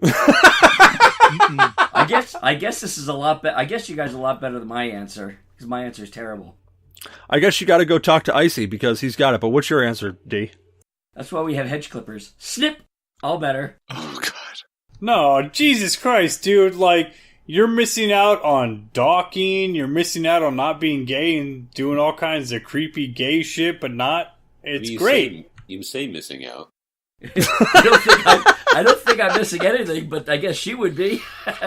I guess this is a lot better. I guess you guys are a lot better than my answer, because my answer is terrible. I guess you got to go talk to Icy because he's got it. But what's your answer, D? That's why we have hedge clippers. Snip! All better. Oh, God. No, Jesus Christ, dude. Like, you're missing out on docking. You're missing out on not being gay and doing all kinds of creepy gay shit, but not. It's great. You say missing out. I don't think I'm missing anything, but I guess she would be.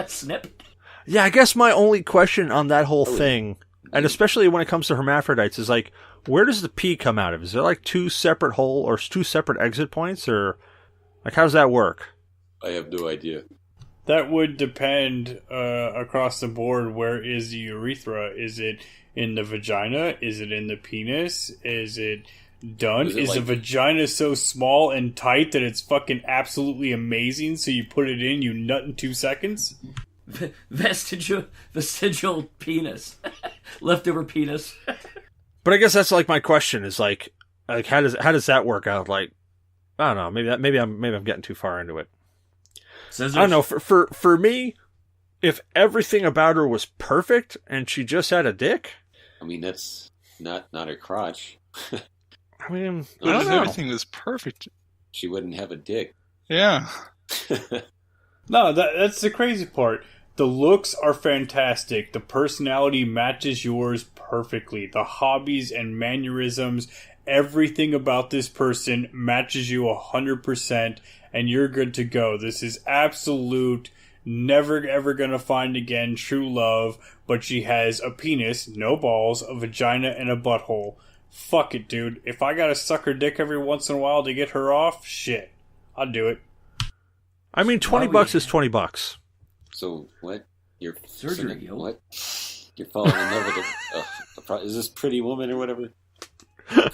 Snip. Yeah, I guess my only question on that whole thing, and especially when it comes to hermaphrodites, is like, where does the pee come out of? Is there like two separate exit points, or like how does that work? I have no idea. That would depend across the board. Where is the urethra? Is it in the vagina? Is it in the penis? Is it done? Is the vagina so small and tight that it's fucking absolutely amazing, so you put it in, you nut in 2 seconds? Vestigial penis. Leftover penis. But I guess that's like my question is like how does that work out? Like, I don't know. Maybe I'm getting too far into it. Scissors. I don't know. For me, if everything about her was perfect and she just had a dick, I mean, that's not her crotch. I mean, I What don't if know. everything was perfect? She wouldn't have a dick. Yeah. No, that's the crazy part. The looks are fantastic. The personality matches yours perfectly. The hobbies and mannerisms, everything about this person matches you 100%, and you're good to go. This is absolute, never ever gonna find again true love, but she has a penis, no balls, a vagina, and a butthole. Fuck it, dude. If I gotta suck her dick every once in a while to get her off, shit. I'll do it. I mean, $20 is $20. So what? You're Surgery, yo. What? You're falling in love with is this Pretty Woman or whatever?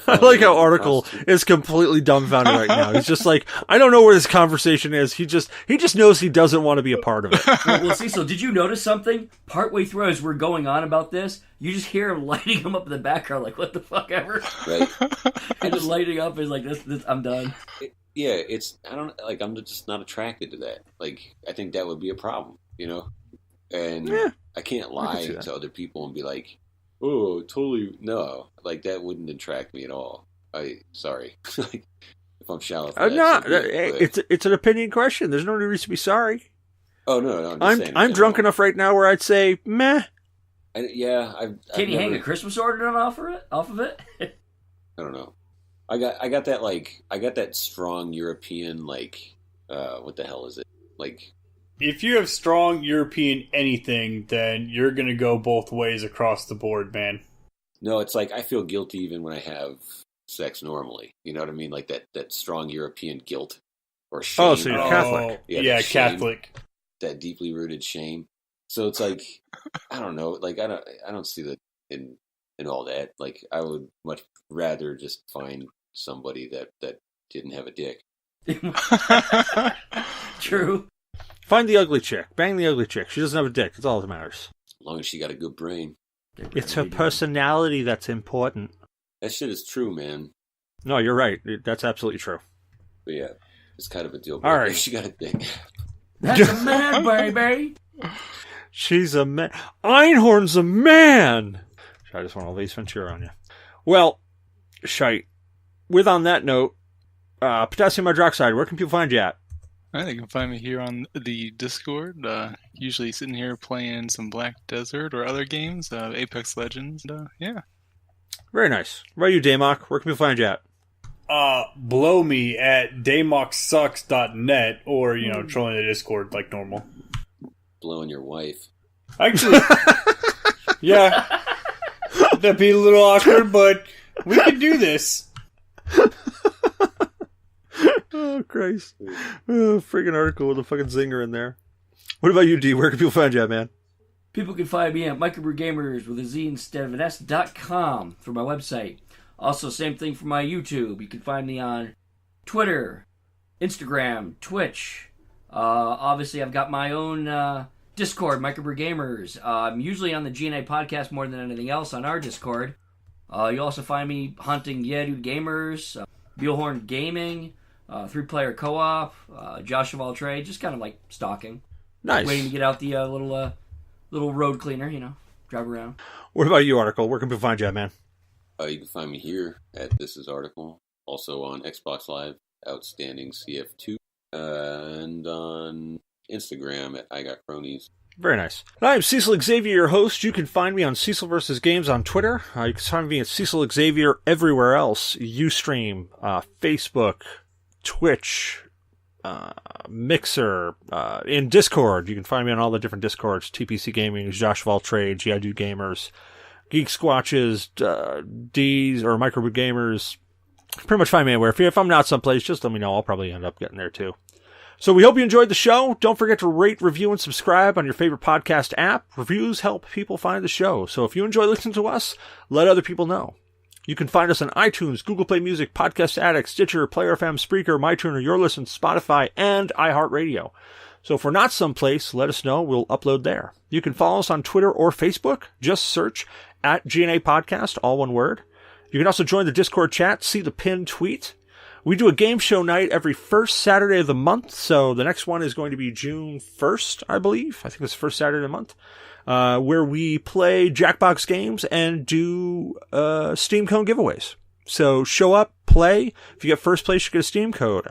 I like how Article is completely dumbfounded right now. He's just like, I don't know where this conversation is. He just knows he doesn't want to be a part of it. Well, Cecil, did you notice something? Partway through, as we're going on about this, you just hear him lighting him up in the background, like, what the fuck ever? Right. And just lighting up is like, this I'm done. Yeah, I'm just not attracted to that. Like, I think that would be a problem, you know? And Yeah, I can't lie see that. to other people and be like, oh, totally, no. Like, that wouldn't attract me at all. Sorry. Like, if I'm shallow for that. No, so be it, but- it's an opinion question. There's no reason to be sorry. Oh, no, I'm just saying in I'm drunk general. enough right now where I'd say, meh. I've Can you hang never- a Christmas ornament off of it? I don't know. I got that strong European, like, what the hell is it? Like, If you have strong European anything, then you're going to go both ways across the board, man. no, it's like I feel guilty even when I have sex normally. You know what I mean? Like that strong European guilt or shame. Oh, so you're Catholic. Yeah, Yeah, that shame. Catholic. That deeply rooted shame. So it's like, I don't know. Like, I don't see that in all that. Like, I would much rather just find somebody that didn't have a dick. True. Find the ugly chick. Bang the ugly chick. She doesn't have a dick. That's all that matters. As long as she got a good brain. It's her personality that's important. That shit is true, man. No, you're right. That's absolutely true. But yeah, it's kind of a deal All breaker. right. If she got a dick. That's a man, baby. She's a man. Einhorn's a man. I just want to Ace Ventura on you. Well, shite. With on that note, potassium hydroxide, where can people find you at? They can find me here on the Discord. Usually sitting here playing some Black Desert or other games, Apex Legends. Yeah. Very nice. What about you, Damok? Where can people find you at? Blow me at daymoxsucks.net or, trolling the Discord like normal. Blowing your wife. Actually, yeah. That'd be a little awkward, but we can do this. Oh, Christ. Oh, friggin' article with a fucking zinger in there. What about you, D? Where can people find you at, man? People can find me at microbrewgamers with a Z instead of an S.com for my website. Also, same thing for my YouTube. You can find me on Twitter, Instagram, Twitch. Obviously, I've got my own Discord, Microbrew-Gamers. I'm usually on the G.N.A podcast more than anything else on our Discord. You also find me hunting Dude Gamers, Beelhorn Gaming, 3-player co-op, Josh of All Trade, just kind of like stalking. Nice. Waiting to get out the little road cleaner, drive around. What about you, Article? Where can people find you at, man? You can find me here at This Is Article. Also on Xbox Live, Outstanding CF2. And on Instagram at I Got Cronies. Very nice. I'm Cecil Xavier, your host. You can find me on Cecil vs. Games on Twitter. You can find me at Cecil Xavier everywhere else. Ustream, Facebook, Twitch, Mixer, in Discord. You can find me on all the different Discords. TPC Gaming, Josh of All Trades, Dude Gamers. Geek Squatches, D's, or Microboot Gamers. Pretty much find me anywhere. If I'm not someplace, just let me know. I'll probably end up getting there too. So we hope you enjoyed the show. Don't forget to rate, review, and subscribe on your favorite podcast app. Reviews help people find the show. So if you enjoy listening to us, let other people know. You can find us on iTunes, Google Play Music, Podcast Addict, Stitcher, Player FM, Spreaker, MyTuner, Your Listen, Spotify, and iHeartRadio. So if we're not someplace, let us know. We'll upload there. You can follow us on Twitter or Facebook. Just search at G.N.A Podcast, all one word. You can also join the Discord chat, see the pinned tweet. We do a game show night every first Saturday of the month, so the next one is going to be June 1st, I believe. I think it's the first Saturday of the month, where we play Jackbox games and do Steam Code giveaways. So show up, play. If you get first place, you get a Steam Code.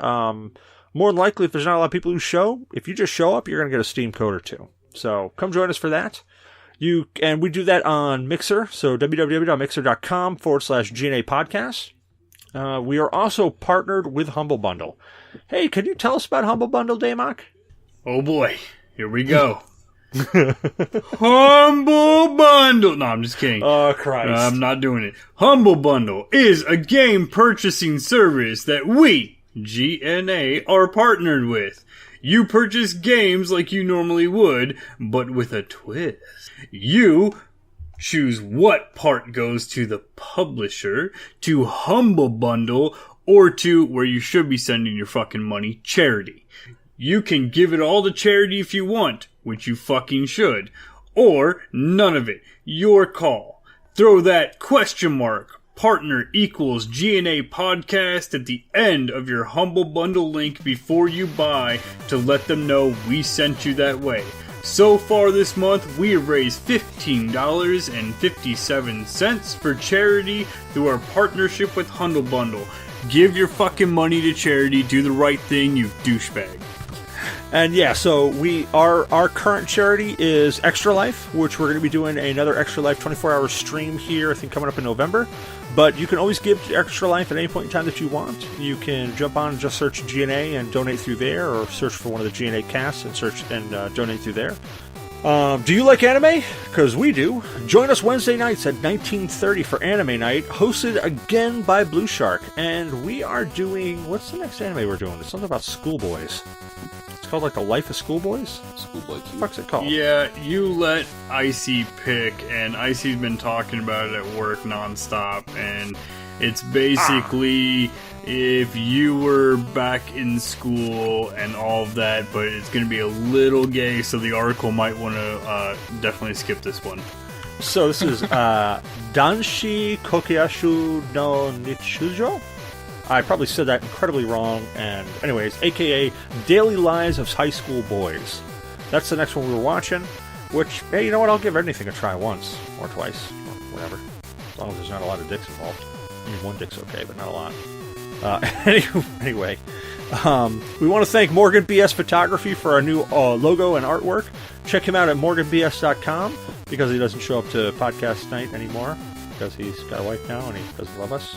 More than likely, if there's not a lot of people who show, if you just show up, you're going to get a Steam Code or two. So come join us for that. And we do that on Mixer, so www.mixer.com/G.N.A podcast. We are also partnered with Humble Bundle. Hey, can you tell us about Humble Bundle, Daymok? Oh boy, here we go. Humble Bundle. No, I'm just kidding. Oh, Christ. I'm not doing it. Humble Bundle is a game purchasing service that we, G.N.A, are partnered with. You purchase games like you normally would, but with a twist. You choose what part goes to the publisher, to Humble Bundle, or to, where you should be sending your fucking money, charity. You can give it all to charity if you want, which you fucking should. Or none of it. Your call. Throw that question mark, partner equals G.N.A podcast at the end of your Humble Bundle link before you buy to let them know we sent you that way. So far this month, we have raised $15.57 for charity through our partnership with Humble Bundle. Give your fucking money to charity. Do the right thing, you douchebag. And yeah, so our current charity is Extra Life, which we're going to be doing another Extra Life 24-hour stream here, I think coming up in November. But you can always give to Extra Life at any point in time that you want. You can jump on and just search G.N.A and donate through there, or search for one of the G.N.A casts and search and donate through there. Do you like anime? Because we do. Join us Wednesday nights at 19:30 for Anime Night, hosted again by Blue Shark. And we are doing, what's the next anime we're doing? It's something about schoolboys. It's called like The Life of Schoolboys? Schoolboy What the fuck's it called? Yeah, you let Icy pick, and Icy's been talking about it at work nonstop, and it's basically if you were back in school and all of that, but it's going to be a little gay, so the article might want to definitely skip this one. So this is Danshi Kokiyashu no Nichujo? I probably said that incredibly wrong, and anyways, aka Daily Lives of High School Boys. That's the next one we were watching, which, hey, you know what, I'll give anything a try once, or twice, or whatever, as long as there's not a lot of dicks involved. I mean, one dick's okay, but not a lot. Anyway, we want to thank Morgan BS Photography for our new logo and artwork. Check him out at morganbs.com, because he doesn't show up to podcast night anymore, because he's got a wife now and he doesn't love us.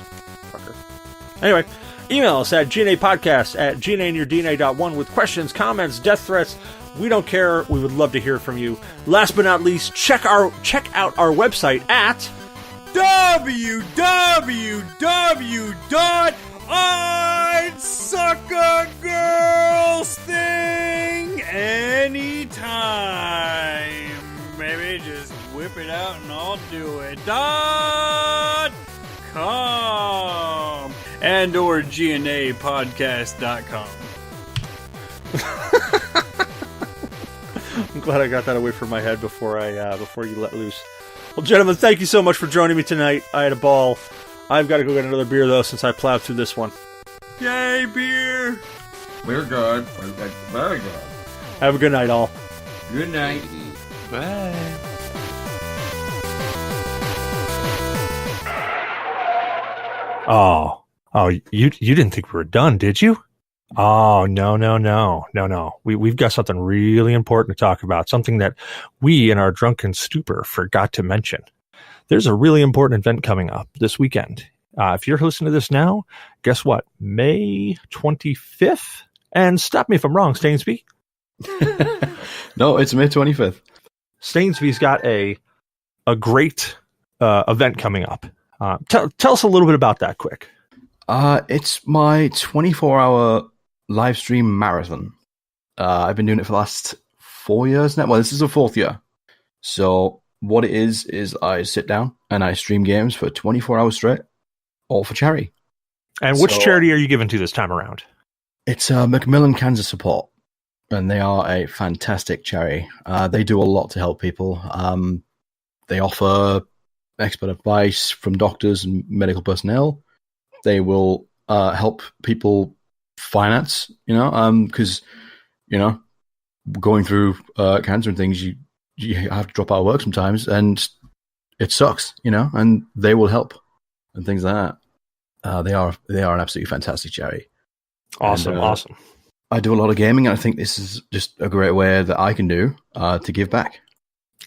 Fucker. Anyway, email us at GNAandyourdNA.1 with questions, comments, death threats. We don't care. We would love to hear from you. Last but not least, check out our website at www.I'dSuckaGirlsThingAnytime. Maybe just whip it out and I'll do it. .com and or GNApodcast.com. I'm glad I got that away from my head before you let loose. Well, gentlemen, thank you so much for joining me tonight. I had a ball. I've got to go get another beer, though, since I plowed through this one. Yay, beer! We're good. Very good. Have a good night, all. Good night. Bye. Oh, you didn't think we were done, did you? Oh, no. We've got something really important to talk about, something that we in our drunken stupor forgot to mention. There's a really important event coming up this weekend. If you're listening to this now, guess what? May 25th? And stop me if I'm wrong, Stainsby. No, it's May 25th. Stainsby's got a great event coming up. Tell us a little bit about that quick. It's my 24-hour live stream marathon. I've been doing it for the last 4 years now. Well, this is the 4th year. So what it is I sit down and I stream games for 24 hours straight, all for charity. And which charity are you giving to this time around? It's Macmillan Cancer Support, and they are a fantastic charity. They do a lot to help people. They offer expert advice from doctors and medical personnel. They will help people finance, because, going through cancer and things, you have to drop out of work sometimes, and it sucks, and they will help and things like that. They are an absolutely fantastic charity. Awesome. I do a lot of gaming, and I think this is just a great way that I can do to give back.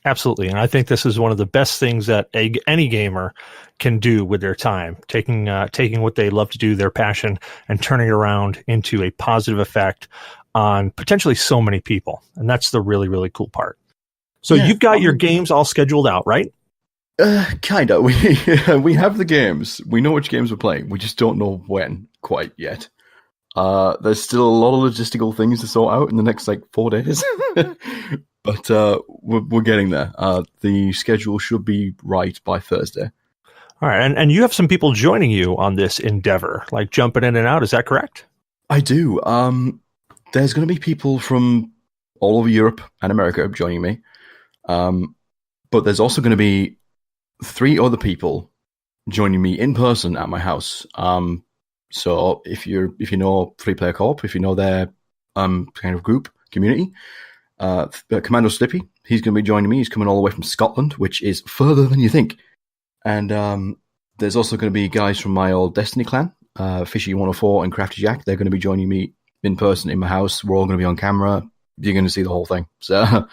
Absolutely, and I think this is one of the best things that any gamer can do with their time, taking what they love to do, their passion, and turning it around into a positive effect on potentially so many people. And that's the really, really cool part. So you've got your games all scheduled out, right? Kinda. We have the games. We know which games we're playing. We just don't know when quite yet. There's still a lot of logistical things to sort out in the next 4 days. But we're getting there. The schedule should be right by Thursday. All right, and you have some people joining you on this endeavor, like jumping in and out. Is that correct? I do. There's going to be people from all over Europe and America joining me. But there's also going to be 3 other people joining me in person at my house. So if you know 3-Player Co-op, if you know their kind of group community, Commando Slippy, he's going to be joining me. He's coming all the way from Scotland, which is further than you think. And there's also going to be guys from my old Destiny clan, Fishy 104 and Crafty Jack. They're going to be joining me in person in my house. We're all going to be on camera. You're going to see the whole thing. So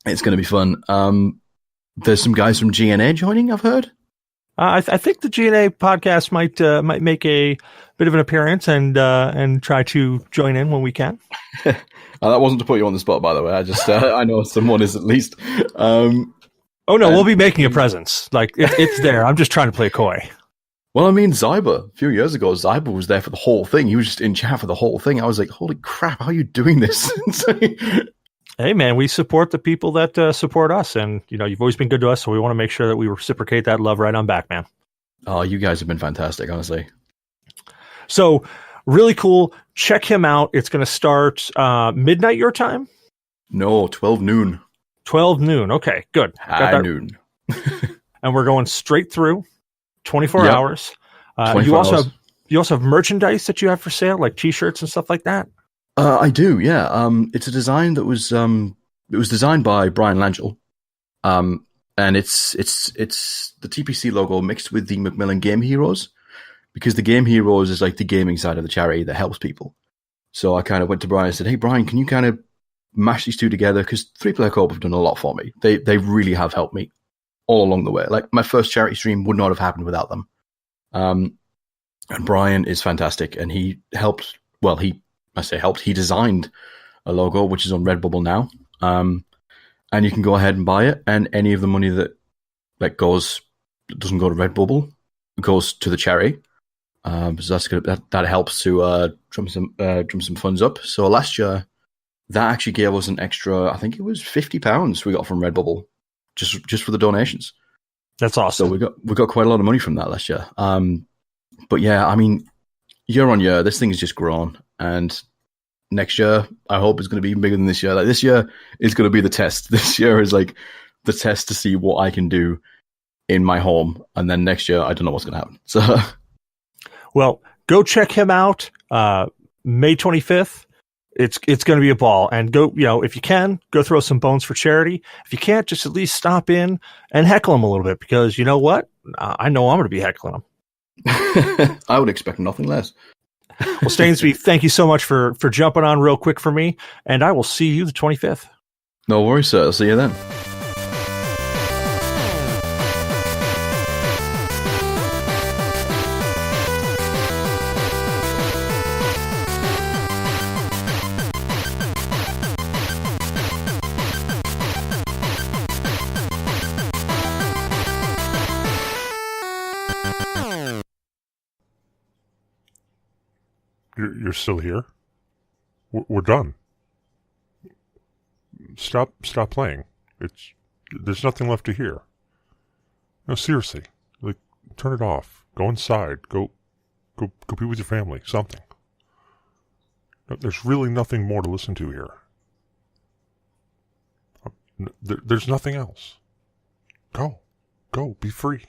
it's going to be fun. There's some guys from G.N.A. joining, I've heard. I think the G.N.A. podcast might make a bit of an appearance and try to join in when we can. That wasn't to put you on the spot, by the way. I just I know someone is at least. Oh no, we'll be making a presence. It's there. I'm just trying to play coy. Well, I mean, Zyber, a few years ago, Zyber was there for the whole thing. He was just in chat for the whole thing. I was like, holy crap, how are you doing this? Hey, man, we support the people that support us. And, you've always been good to us, so we want to make sure that we reciprocate that love right on back, man. Oh, you guys have been fantastic, honestly. So, really cool. Check him out. It's going to start midnight your time? No, 12 noon. 12 noon. Okay, good. High noon. And we're going straight through 24 hours. 24 you also hours. have merchandise that you have for sale, like T-shirts and stuff like that. I do, yeah. It's a design that was designed by Brian Langell, and it's the TPC logo mixed with the Macmillan Game Heroes, because the Game Heroes is like the gaming side of the charity that helps people. So I kind of went to Brian and said, "Hey, Brian, can you kind of mash these two together? Because 3-Player Co-op have done a lot for me. They really have helped me all along the way. Like my first charity stream would not have happened without them. And Brian is fantastic, and he helped. Well, he designed a logo which is on Redbubble now, and you can go ahead and buy it. And any of the money that doesn't go to Redbubble goes to the charity. So that helps to drum some funds up. So last year, that actually gave us an extra, I think it was £50 we got from Redbubble, just for the donations. That's awesome. So we got quite a lot of money from that last year. But yeah, I mean, year on year, this thing has just grown, and next year I hope it's going to be even bigger than this year. Like this year is going to be the test. This year is like the test to see what I can do in my home, and then next year I don't know what's going to happen. So, well, go check him out. May 25th. It's going to be a ball, and go, if you can, go throw some bones for charity. If you can't, just at least stop in and heckle him a little bit, because you know what? I know I'm going to be heckling him. I would expect nothing less. Well, Stainsby, thank you so much for jumping on real quick for me, and I will see you the 25th. No worries, sir. I'll see you then. You're still here? We're done. Stop playing. There's nothing left to hear. No, seriously. Like, turn it off. Go inside. Go be with your family. Something. No, there's really nothing more to listen to here. There's nothing else. Go. Be free.